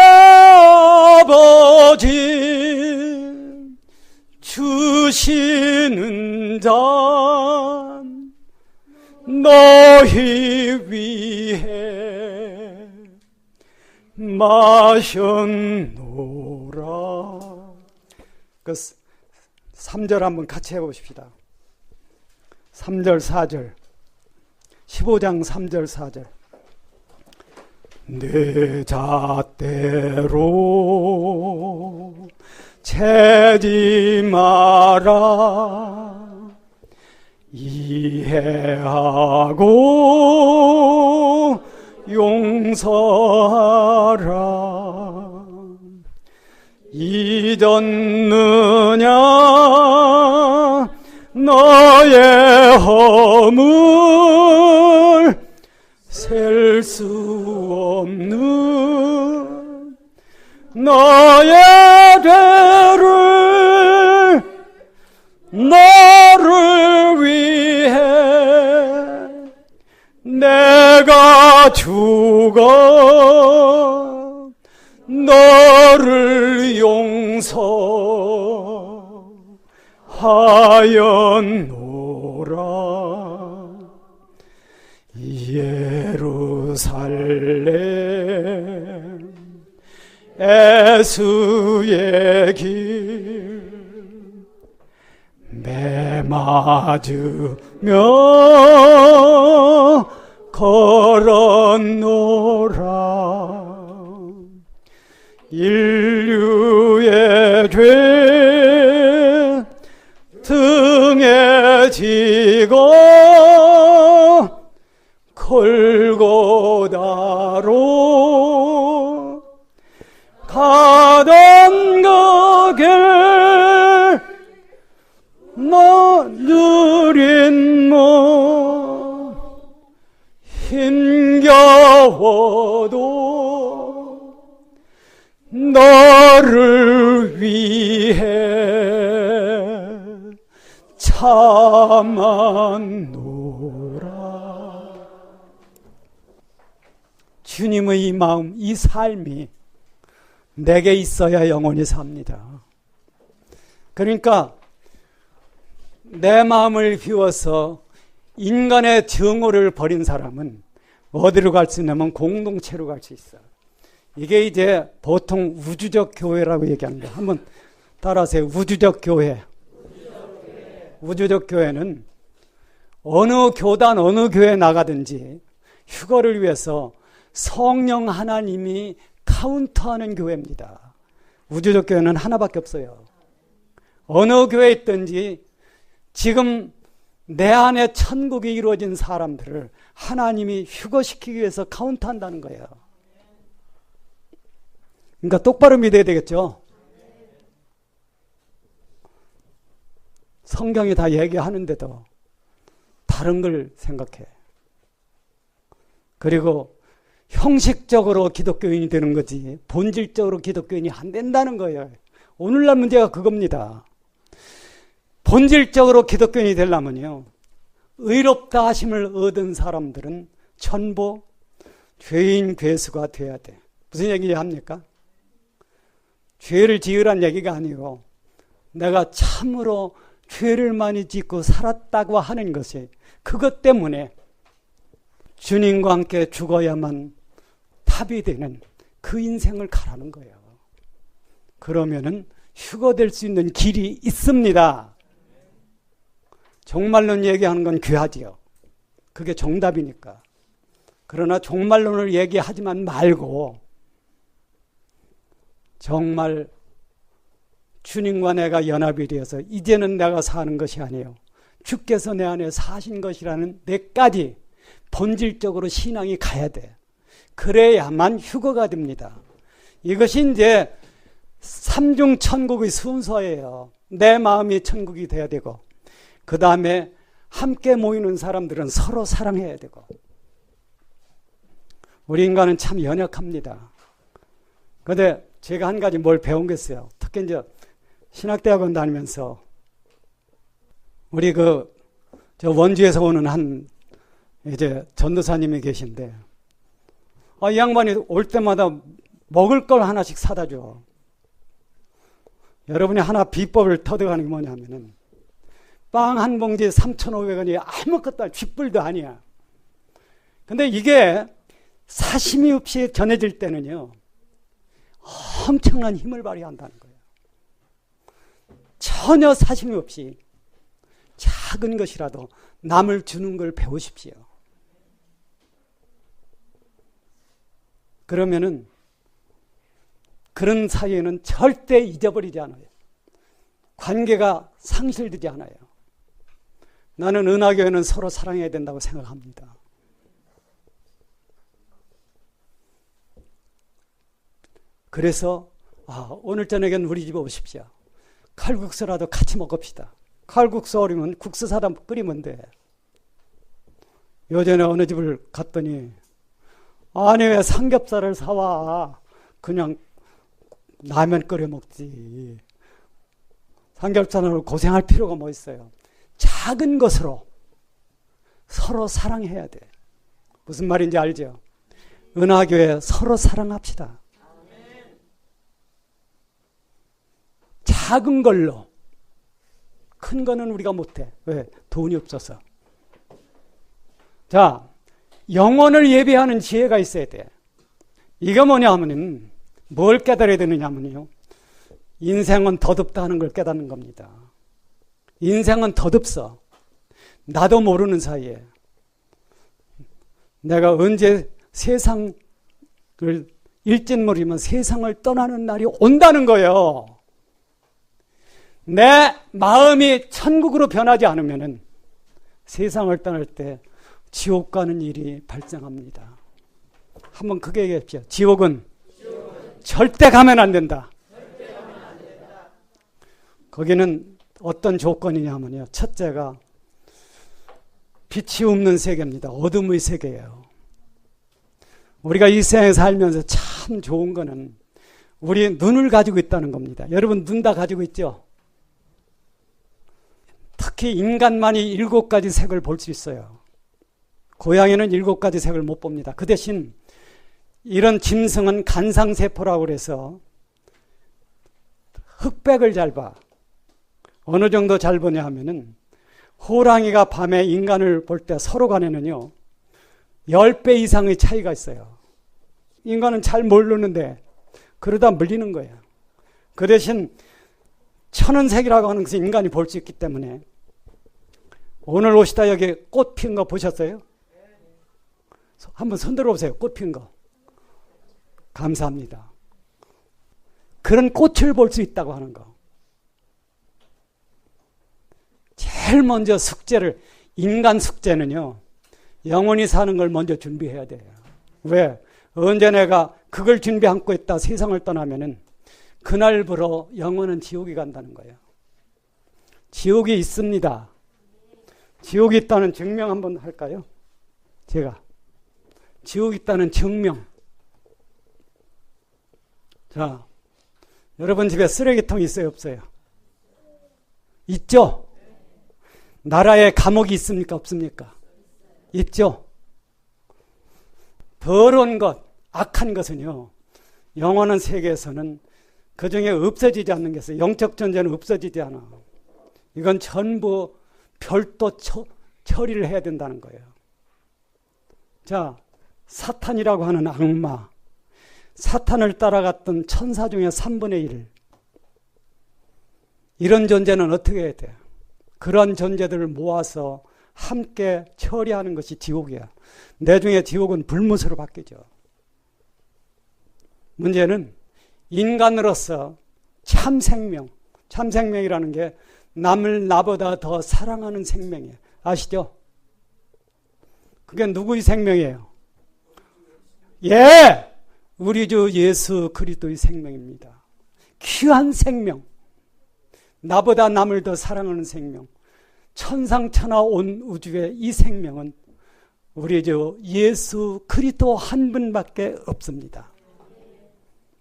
아버지 주시는 잔 너희 위해 마셨노라. 그 3절 한번 같이 해보십시다. 3절 4절 15장 3절 4절 내 잣대로 채지 마라. 이해하고 용서하라. 잊었느냐 너의 허물 셀 수 없는 너의 죄를 너를 위해 내가 죽어 너를 용서하였노라. 예루살렘 예수의 길 매 맞으며 걸었노라. 인류의 죄 등에 지고 골고다로 가던 그 길 너 느린 몸 힘겨워도 너를 위해 참았노라. 주님의 이 마음, 이 삶이 내게 있어야 영원히 삽니다. 그러니까 내 마음을 비워서 인간의 정오를 버린 사람은 어디로 갈 수 있냐면 공동체로 갈 수 있어요. 이게 이제 보통 우주적 교회라고 얘기합니다. 한번 따라하세요. 우주적 교회. 우주적 교회는 어느 교단, 어느 교회 나가든지 휴거를 위해서 성령 하나님이 카운터하는 교회입니다. 우주적 교회는 하나밖에 없어요. 어느 교회에 있든지 지금 내 안에 천국이 이루어진 사람들을 하나님이 휴거시키기 위해서 카운트한다는 거예요. 그러니까 똑바로 믿어야 되겠죠. 성경이 다 얘기하는데도 다른 걸 생각해. 그리고 형식적으로 기독교인이 되는 거지 본질적으로 기독교인이 안 된다는 거예요. 오늘날 문제가 그겁니다. 본질적으로 기독교인이 되려면요, 의롭다 하심을 얻은 사람들은 전부 죄인 괴수가 돼야 돼. 무슨 얘기 합니까? 죄를 지으란 얘기가 아니고 내가 참으로 죄를 많이 짓고 살았다고 하는 것이, 그것 때문에 주님과 함께 죽어야만 탑이 되는 그 인생을 가라는 거예요. 그러면은 휴거될 수 있는 길이 있습니다. 종말론 얘기하는 건 귀하지요. 그게 정답이니까. 그러나 종말론을 얘기하지만 말고 정말 주님과 내가 연합이 되어서 이제는 내가 사는 것이 아니에요. 주께서 내 안에 사신 것이라는 데까지 본질적으로 신앙이 가야 돼. 그래야만 휴거가 됩니다. 이것이 이제 삼중 천국의 순서예요. 내 마음이 천국이 돼야 되고, 그 다음에 함께 모이는 사람들은 서로 사랑해야 되고. 우리 인간은 참 연약합니다. 그런데 제가 한 가지 뭘 배운 게 있어요. 특히 이제 신학대학원 다니면서 우리 저 원주에서 오는 한 이제 전도사님이 계신데, 이 양반이 올 때마다 먹을 걸 하나씩 사다 줘. 여러분이 하나 비법을 터득하는 게 뭐냐면은 빵 한 봉지에 3,500원이 아무것도 쥐뿔도 아니야. 근데 이게 사심이 없이 전해질 때는요, 엄청난 힘을 발휘한다는 거예요. 전혀 사심이 없이 작은 것이라도 남을 주는 걸 배우십시오. 그러면은 그런 사이에는 절대 잊어버리지 않아요. 관계가 상실되지 않아요. 나는 은하교회는 서로 사랑해야 된다고 생각합니다. 그래서 오늘 저녁엔 우리 집에 오십시오. 칼국수라도 같이 먹읍시다. 칼국수 어리면 국수 사다 끓이면 돼. 요전에 어느 집을 갔더니 아니 왜 삼겹살을 사와. 그냥 라면 끓여 먹지. 삼겹살을 고생할 필요가 뭐 있어요. 작은 것으로 서로 사랑해야 돼. 무슨 말인지 알죠? 은하교회 서로 사랑합시다. 작은 걸로. 큰 거는 우리가 못해. 왜? 돈이 없어서. 자, 영혼을 예배하는 지혜가 있어야 돼. 이게 뭐냐 하면은 뭘 깨달아야 되느냐 하면요, 인생은 덧없다 하는 걸 깨닫는 겁니다. 인생은 덧없어. 나도 모르는 사이에 내가 언제 세상을 잃진 모르지만 세상을 떠나는 날이 온다는 거예요. 내 마음이 천국으로 변하지 않으면은 세상을 떠날 때 지옥 가는 일이 발생합니다. 한번 크게 얘기합시다. 지옥은 절대 가면 안 된다. 거기는 어떤 조건이냐면요, 첫째가 빛이 없는 세계입니다. 어둠의 세계예요. 우리가 이 세상에 살면서 참 좋은 거는 우리 눈을 가지고 있다는 겁니다. 여러분 눈 다 가지고 있죠? 특히 인간만이 7가지 색을 볼 수 있어요. 고양이는 7가지 색을 못 봅니다. 그 대신 이런 짐승은 간상세포라고 그래서 흑백을 잘 봐. 어느 정도 잘 보냐 하면은 호랑이가 밤에 인간을 볼 때 서로 간에는요 10배 이상의 차이가 있어요. 인간은 잘 모르는데 그러다 물리는 거예요. 그 대신 천은색이라고 하는 것을 인간이 볼 수 있기 때문에 오늘 오시다 여기 꽃 핀 거 보셨어요? 한번 손 들어보세요. 꽃 핀 거. 감사합니다. 그런 꽃을 볼 수 있다고 하는 거. 제일 먼저 숙제를, 인간 숙제는요, 영원히 사는 걸 먼저 준비해야 돼요. 왜? 언제 내가 그걸 준비 않고 있다 세상을 떠나면은 그날부로 영원은 지옥이 간다는 거예요. 지옥이 있습니다. 지옥이 있다는 증명 한번 할까요? 제가. 지옥이 있다는 증명. 자, 여러분 집에 쓰레기통 있어요, 없어요? 있죠? 나라에 감옥이 있습니까, 없습니까? 있죠? 더러운 것, 악한 것은요, 영원한 세계에서는 그 중에 없어지지 않는 게 있어요. 영적 존재는 없어지지 않아. 이건 전부 별도 처리를 해야 된다는 거예요. 자, 사탄이라고 하는 악마. 사탄을 따라갔던 천사 중에 3분의 1. 이런 존재는 어떻게 해야 돼? 그런 존재들을 모아서 함께 처리하는 것이 지옥이야. 나중에 지옥은 불못으로 바뀌죠. 문제는 인간으로서 참 생명, 참 생명이라는 게 남을 나보다 더 사랑하는 생명이에요. 아시죠? 그게 누구의 생명이에요? 예! 우리 주 예수 그리스도의 생명입니다. 귀한 생명. 나보다 남을 더 사랑하는 생명. 천상천하 온 우주의 이 생명은 우리 주 예수 그리스도 한 분밖에 없습니다.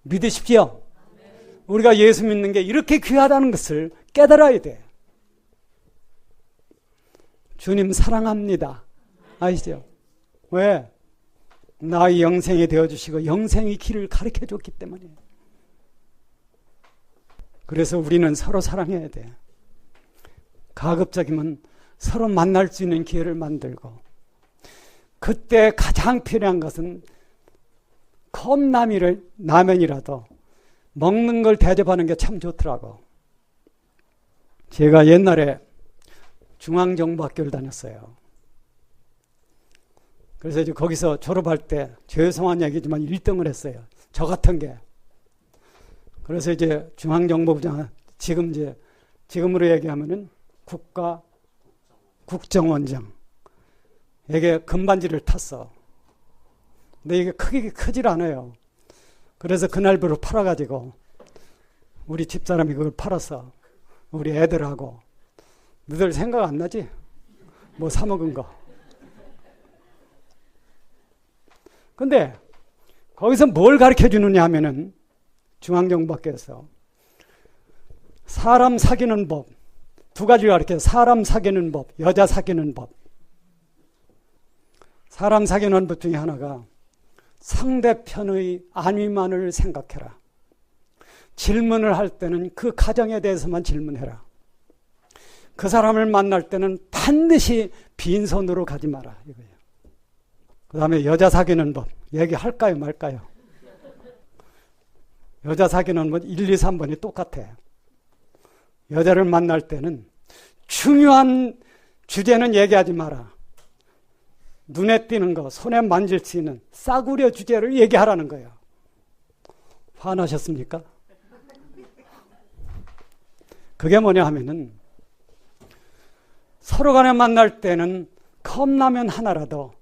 믿으십시오. 우리가 예수 믿는 게 이렇게 귀하다는 것을 깨달아야 돼. 주님 사랑합니다. 아시죠? 왜? 나의 영생이 되어주시고 영생의 길을 가르쳐줬기 때문이에요. 그래서 우리는 서로 사랑해야 돼. 가급적이면 서로 만날 수 있는 기회를 만들고, 그때 가장 필요한 것은 컵라면을 라면이라도 먹는 걸 대접하는 게 참 좋더라고. 제가 옛날에 중앙정보학교를 다녔어요. 그래서 이제 거기서 졸업할 때 죄송한 얘기지만 1등을 했어요. 저 같은 게. 그래서 이제 중앙정보부장, 지금으로 얘기하면은 국정원장. 이게 금반지를 탔어. 근데 이게 크질 않아요. 그래서 그날부로 팔아가지고 우리 집사람이 그걸 팔아서 우리 애들하고, 너들 생각 안 나지? 뭐 사먹은 거. 근데 거기서 뭘 가르쳐 주느냐 하면은 중앙정보학교에서 사람 사귀는 법 두 가지를 가르쳐요. 사람 사귀는 법, 여자 사귀는 법. 사람 사귀는 법 중에 하나가 상대편의 안위만을 생각해라. 질문을 할 때는 그 가정에 대해서만 질문해라. 그 사람을 만날 때는 반드시 빈손으로 가지 마라. 이거예요. 그 다음에 여자 사귀는 법. 얘기할까요 말까요? 여자 사귀는 법 1, 2, 3번이 똑같아. 여자를 만날 때는 중요한 주제는 얘기하지 마라. 눈에 띄는 거, 손에 만질 수 있는 싸구려 주제를 얘기하라는 거예요. 화나셨습니까? 그게 뭐냐 하면은 서로 간에 만날 때는 컵라면 하나라도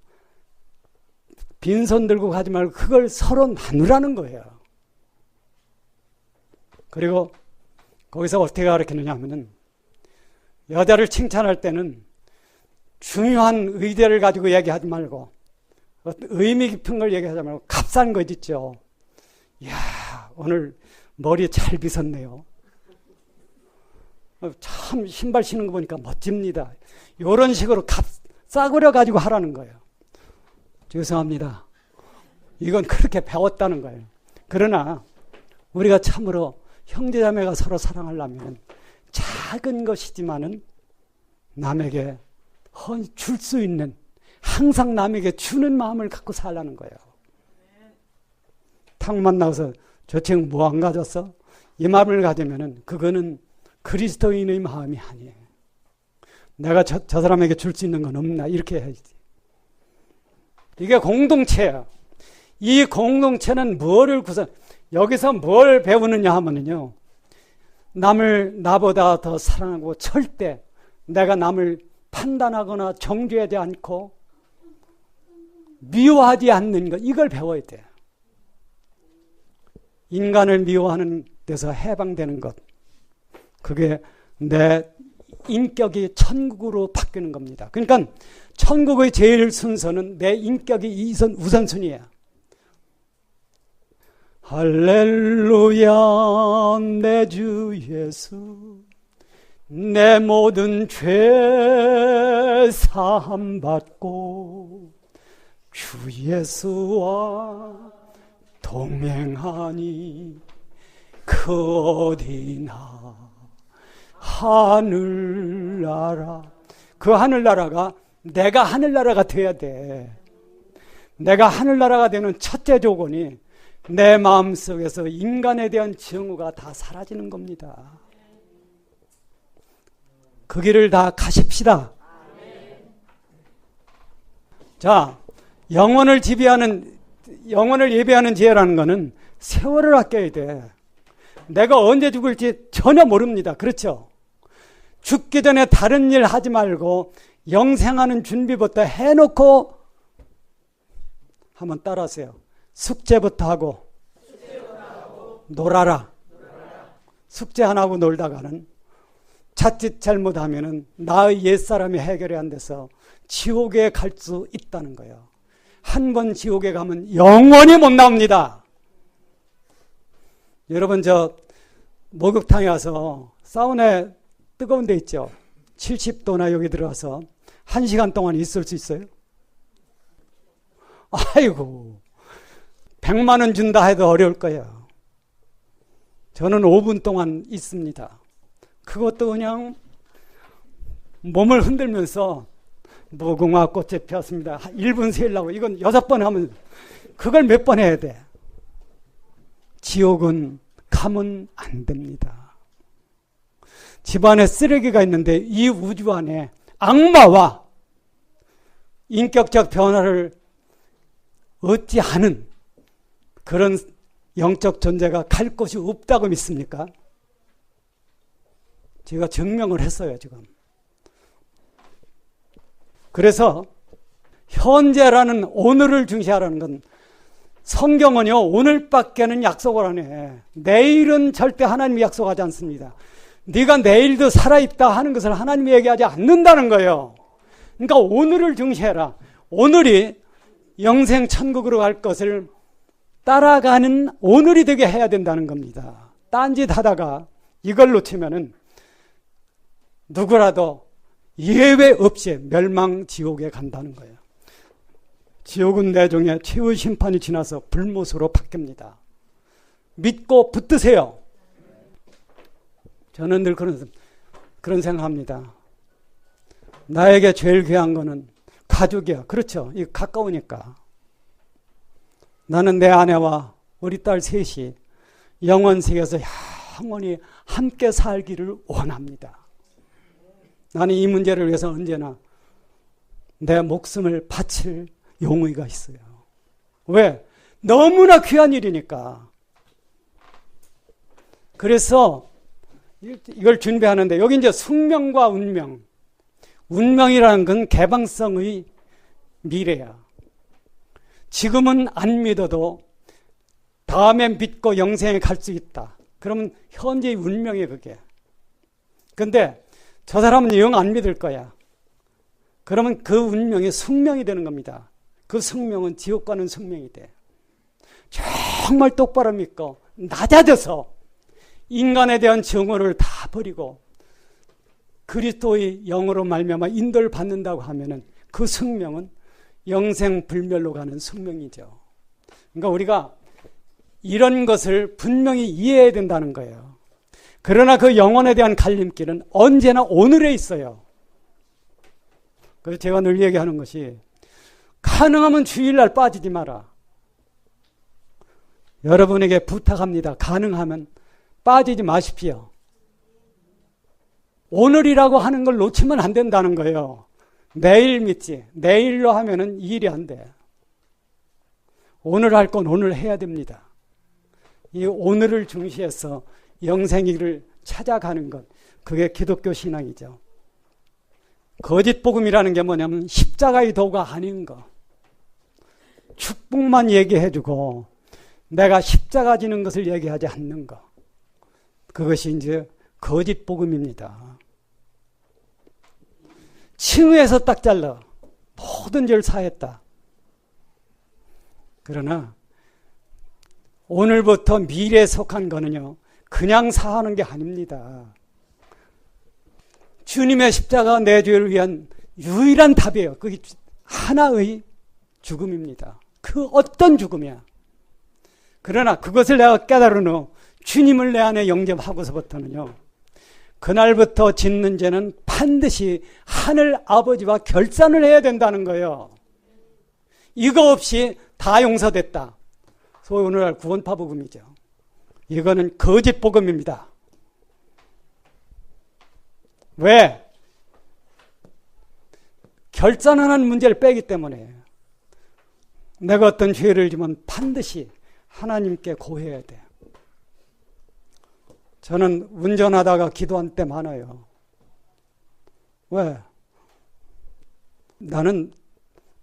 빈손 들고 가지 말고 그걸 서로 나누라는 거예요. 그리고 거기서 어떻게 가르치느냐 하면은 여자를 칭찬할 때는 중요한 의대를 가지고 얘기하지 말고 어떤 의미 깊은 걸 얘기하지 말고 값싼 거 있죠. 이야, 오늘 머리 잘 빗었네요. 참 신발 신는 거 보니까 멋집니다. 이런 식으로 싸구려 가지고 하라는 거예요. 죄송합니다. 이건 그렇게 배웠다는 거예요. 그러나 우리가 참으로 형제자매가 서로 사랑하려면 작은 것이지만은 남에게 줄 수 있는, 항상 남에게 주는 마음을 갖고 살라는 거예요. 탁 만나서 저 친구 뭐 안 가졌어? 이 마음을 가지면은 그거는 그리스도인의 마음이 아니에요. 내가 저 사람에게 줄 수 있는 건 없나? 이렇게 해야지. 이게 공동체야. 이 공동체는 뭐를 여기서 뭘 배우느냐 하면요. 남을 나보다 더 사랑하고 절대 내가 남을 판단하거나 정죄하지 않고 미워하지 않는 것, 이걸 배워야 돼. 인간을 미워하는 데서 해방되는 것, 그게 내 인격이 천국으로 바뀌는 겁니다. 그러니까 천국의 제일 순서는 내 인격이 우선순위야. 할렐루야 내 주 예수 내 모든 죄 사함 받고 주 예수와 동행하니 그 어디나 하늘나라. 그 하늘나라가 내가 하늘나라가 돼야 돼. 내가 하늘나라가 되는 첫째 조건이 내 마음속에서 인간에 대한 증오가 다 사라지는 겁니다. 그 길을 다 가십시다. 자, 영혼을 예배하는 지혜라는 것은 세월을 아껴야 돼. 내가 언제 죽을지 전혀 모릅니다. 그렇죠? 죽기 전에 다른 일 하지 말고 영생하는 준비부터 해놓고 한번 따라하세요. 숙제부터 하고 놀아라. 숙제 안 하고 놀다가는 자칫 잘못하면은 나의 옛사람이 해결이 안 돼서 지옥에 갈 수 있다는 거예요. 한 번 지옥에 가면 영원히 못 나옵니다. 여러분, 저 목욕탕에 와서 사우나에 뜨거운 데 있죠. 70도나 여기 들어가서 1시간 동안 있을 수 있어요? 아이고, 100만 원 준다 해도 어려울 거예요. 저는 5분 동안 있습니다. 그것도 그냥 몸을 흔들면서 무궁화 꽃이 피었습니다. 1분 세려고. 이건 6번 하면 그걸 몇 번 해야 돼. 지옥은 가면 안 됩니다. 집안에 쓰레기가 있는데 이 우주 안에 악마와 인격적 변화를 얻지 않은 그런 영적 존재가 갈 곳이 없다고 믿습니까? 제가 증명을 했어요, 지금. 그래서 현재라는 오늘을 중시하라는 건 성경은요, 오늘밖에는 약속을 안 해. 내일은 절대 하나님이 약속하지 않습니다. 네가 내일도 살아있다 하는 것을 하나님이 얘기하지 않는다는 거예요. 그러니까 오늘을 중시해라. 오늘이 영생 천국으로 갈 것을 따라가는 오늘이 되게 해야 된다는 겁니다. 딴짓 하다가 이걸 놓치면은 누구라도 예외 없이 멸망 지옥에 간다는 거예요. 지옥은 내중에 최후 심판이 지나서 불못으로 바뀝니다. 믿고 붙드세요. 저는 늘 그런 생각합니다. 나에게 제일 귀한 거는 가족이야. 그렇죠. 이 가까우니까. 나는 내 아내와 우리 딸 셋이 영원 세계에서 영원히 함께 살기를 원합니다. 나는 이 문제를 위해서 언제나 내 목숨을 바칠 용의가 있어요. 왜? 너무나 귀한 일이니까. 그래서 이걸 준비하는데 여기 이제 숙명과 운명. 운명이라는 건 개방성의 미래야. 지금은 안 믿어도 다음에 믿고 영생에 갈 수 있다. 그러면 현재의 운명이 그게. 근데 저 사람은 영 안 믿을 거야. 그러면 그 운명이 숙명이 되는 겁니다. 그 숙명은 지옥 가는 숙명이 돼. 정말 똑바로 믿고 낮아져서 인간에 대한 증오를 다 버리고 그리스도의 영으로 말미암아 인도를 받는다고 하면은 그 숙명은 영생 불멸로 가는 숙명이죠. 그러니까 우리가 이런 것을 분명히 이해해야 된다는 거예요. 그러나 그 영혼에 대한 갈림길은 언제나 오늘에 있어요. 그래서 제가 늘 얘기하는 것이 가능하면 주일날 빠지지 마라. 여러분에게 부탁합니다. 가능하면 빠지지 마십시오. 오늘이라고 하는 걸 놓치면 안 된다는 거예요. 내일 믿지. 내일로 하면은 일이 안 돼. 오늘 할 건 오늘 해야 됩니다. 이 오늘을 중시해서 영생이를 찾아가는 것, 그게 기독교 신앙이죠. 거짓 복음이라는 게 뭐냐면 십자가의 도가 아닌 거. 축복만 얘기해주고 내가 십자가 지는 것을 얘기하지 않는 거. 그것이 이제 거짓 복음입니다. 칭의해서 딱 잘라. 모든 죄를 사했다. 그러나 오늘부터 미래에 속한 거는요, 그냥 사하는 게 아닙니다. 주님의 십자가가 내 죄를 위한 유일한 답이에요. 그게 하나의 죽음입니다. 그 어떤 죽음이야. 그러나 그것을 내가 깨달은 후 주님을 내 안에 영접하고서부터는요, 그날부터 짓는 죄는 반드시 하늘 아버지와 결산을 해야 된다는 거예요. 이거 없이 다 용서됐다. 소위 오늘날 구원파 복음이죠. 이거는 거짓 복음입니다. 왜? 결단하는 문제를 빼기 때문에 내가 어떤 죄를 지면 반드시 하나님께 고해야 돼. 저는 운전하다가 기도한 때 많아요. 왜? 나는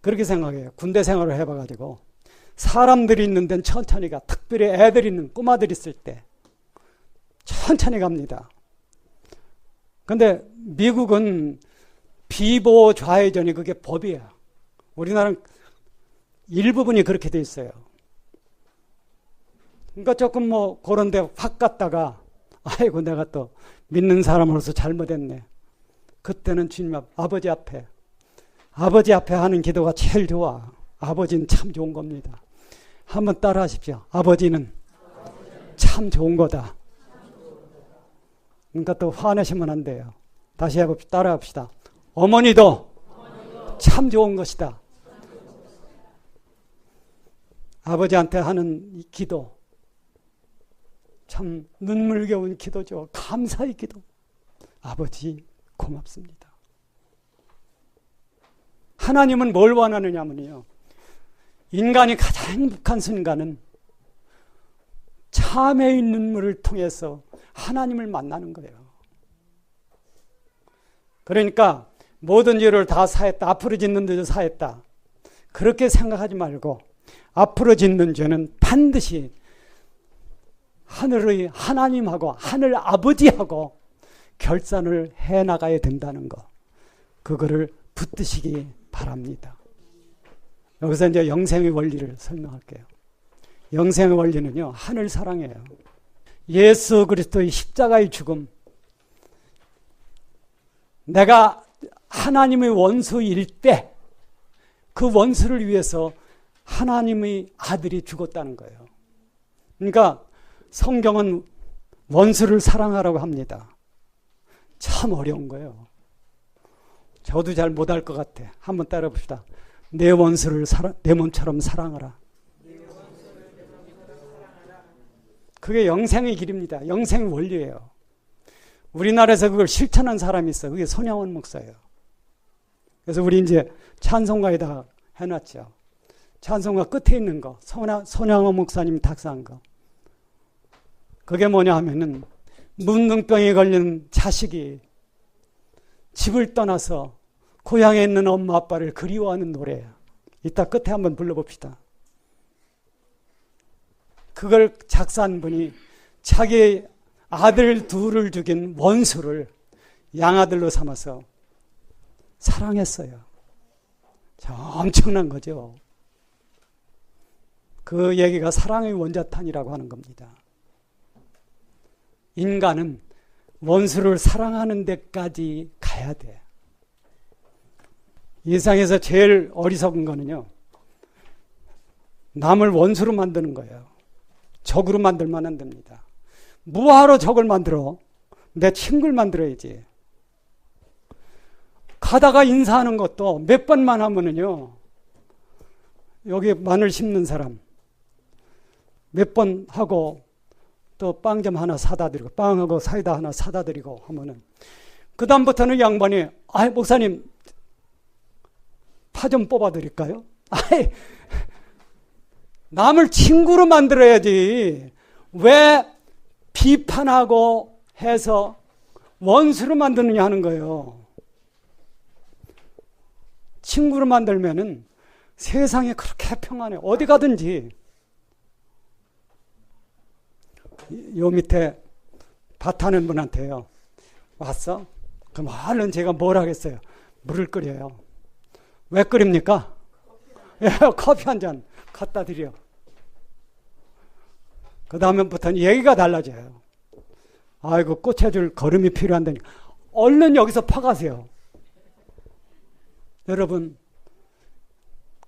그렇게 생각해요. 군대 생활을 해봐가지고 사람들이 있는 데는 천천히 가. 특별히 애들 있는 꼬마들 있을 때 천천히 갑니다. 근데 미국은 비보호 좌회전이 그게 법이에요. 우리나라는 일부분이 그렇게 돼 있어요. 그러니까 조금 뭐 그런 데 확 갔다가 아이고 내가 또 믿는 사람으로서 잘못했네. 그때는 주님 아버지 앞에 하는 기도가 제일 좋아. 아버지는 참 좋은 겁니다. 한번 따라 하십시오. 아버지는 참 좋은 거다. 그러니까 또 화내시면 안 돼요. 다시 따라 합시다. 어머니도 참 좋은 것이다. 아버지한테 하는 이 기도 참 눈물겨운 기도죠. 감사의 기도. 아버지 고맙습니다. 하나님은 뭘 원하느냐면요. 인간이 가장 행복한 순간은 참회의 눈물을 통해서 하나님을 만나는 거예요. 그러니까 모든 죄를 다 사했다. 앞으로 짓는 죄도 사했다. 그렇게 생각하지 말고 앞으로 짓는 죄는 반드시 하늘의 하나님하고 하늘 아버지하고 결산을 해나가야 된다는 거. 그거를 붙드시기 바랍니다. 여기서 이제 영생의 원리를 설명할게요. 영생의 원리는요, 하늘 사랑이에요. 예수 그리스도의 십자가의 죽음. 내가 하나님의 원수일 때 그 원수를 위해서 하나님의 아들이 죽었다는 거예요. 그러니까 성경은 원수를 사랑하라고 합니다. 참 어려운 거예요. 저도 잘 못할 것 같아. 한번 따라 봅시다. 내 원수를 내 몸처럼 사랑하라. 그게 영생의 길입니다. 영생의 원리예요. 우리나라에서 그걸 실천한 사람이 있어요. 그게 손양원 목사예요. 그래서 우리 이제 찬송가에다 해놨죠. 찬송가 끝에 있는 거, 손양원 목사님 탁사한 거. 그게 뭐냐 하면은 문둥병에 걸린 자식이 집을 떠나서 고향에 있는 엄마 아빠를 그리워하는 노래예요. 이따 끝에 한번 불러봅시다. 그걸 작사한 분이 자기 아들 둘을 죽인 원수를 양아들로 삼아서 사랑했어요. 엄청난 거죠. 그 얘기가 사랑의 원자탄이라고 하는 겁니다. 인간은 원수를 사랑하는 데까지 가야 돼. 이 세상에서 제일 어리석은 거는요, 남을 원수로 만드는 거예요. 적으로 만들면 안 됩니다. 뭐하러 적을 만들어? 내 친구를 만들어야지. 가다가 인사하는 것도 몇 번만 하면은요, 여기 마늘 심는 사람 몇 번 하고 또 빵 좀 하나 사다 드리고 빵하고 사이다 하나 사다 드리고 하면은 그 다음부터는 양반이 목사님 파 좀 뽑아 드릴까요? 남을 친구로 만들어야지. 왜 비판하고 해서 원수로 만드느냐 하는 거예요. 친구로 만들면은 세상에 그렇게 평안해. 어디 가든지. 요 밑에 밭 하는 분한테요. 왔어? 그럼 얼른 제가 뭘 하겠어요? 물을 끓여요. 왜 끓입니까? 커피 한 잔 갖다 드려. 그 다음부터는 얘기가 달라져요. 아이고, 꽂혀줄 걸음이 필요한다니까. 얼른 여기서 파가세요. 여러분,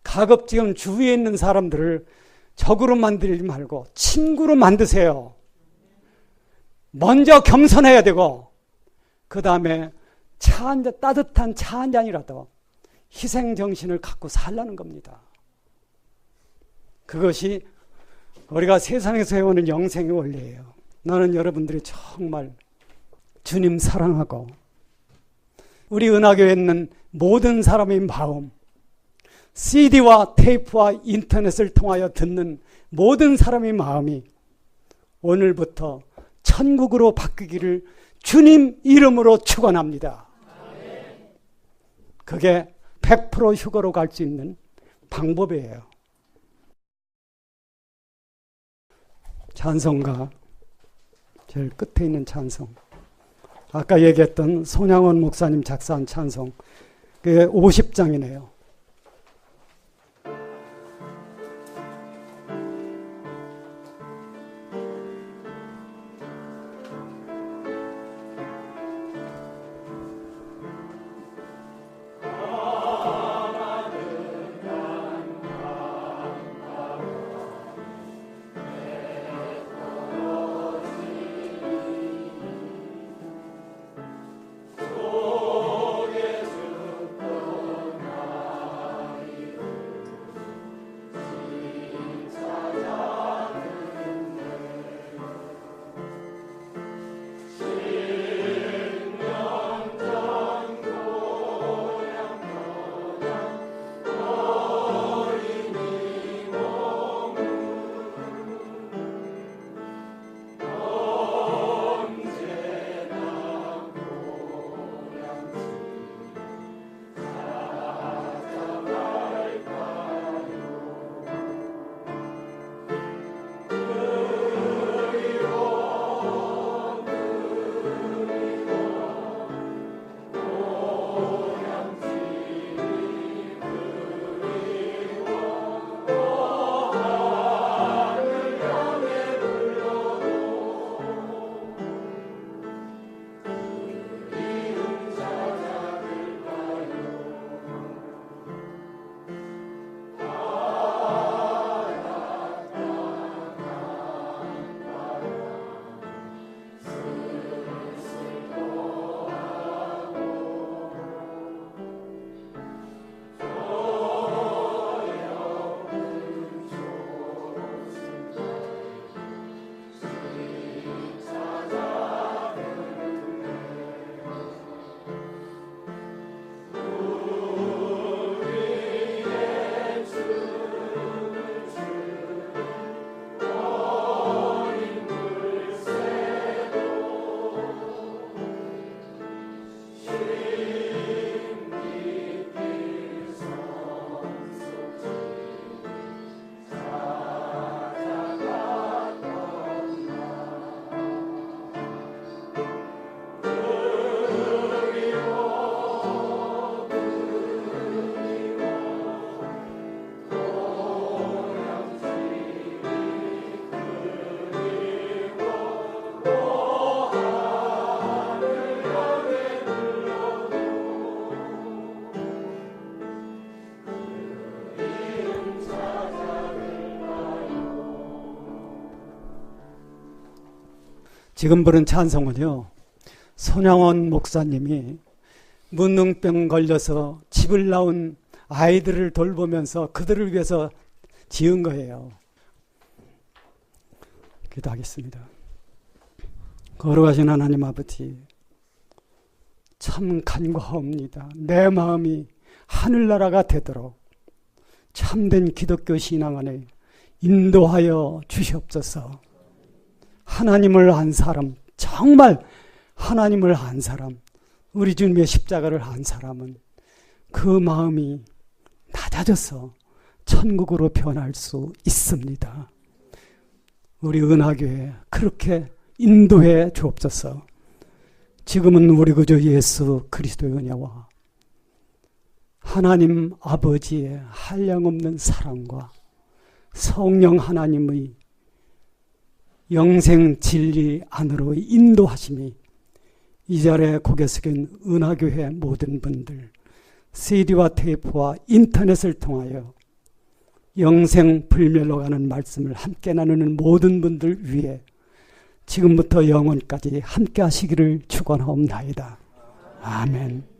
가급적이면 주위에 있는 사람들을 적으로 만들지 말고 친구로 만드세요. 먼저 겸손해야 되고, 그 다음에 따뜻한 차 한 잔이라도 희생정신을 갖고 살라는 겁니다. 그것이 우리가 세상에서 해오는 영생의 원리예요. 나는 여러분들이 정말 주님 사랑하고 우리 은하교에 있는 모든 사람의 마음, CD와 테이프와 인터넷을 통하여 듣는 모든 사람의 마음이 오늘부터 천국으로 바뀌기를 주님 이름으로 축원합니다. 그게 100% 휴거로 갈 수 있는 방법이에요. 찬송가 제일 끝에 있는 찬송, 아까 얘기했던 손양원 목사님 작사한 찬송, 그게 50장이네요. 지금 부른 찬송은요, 손양원 목사님이 문둥병 걸려서 집을 나온 아이들을 돌보면서 그들을 위해서 지은 거예요. 기도하겠습니다. 거룩하신 하나님 아버지, 참 간과합니다. 내 마음이 하늘나라가 되도록 참된 기독교 신앙 안에 인도하여 주시옵소서. 하나님을 안 사람, 정말 하나님을 안 사람, 우리 주님의 십자가를 안 사람은 그 마음이 낮아져서 천국으로 변할 수 있습니다. 우리 은하교회 그렇게 인도해 주옵소서. 지금은 우리 구주 예수 그리스도의 은혜와 하나님 아버지의 한량없는 사랑과 성령 하나님의 영생 진리 안으로 인도하심이 이 자리에 고개 숙인 은하교회 모든 분들, CD와 테이프와 인터넷을 통하여 영생 불멸로 가는 말씀을 함께 나누는 모든 분들 위해 지금부터 영원까지 함께 하시기를 축원하옵나이다. 아멘.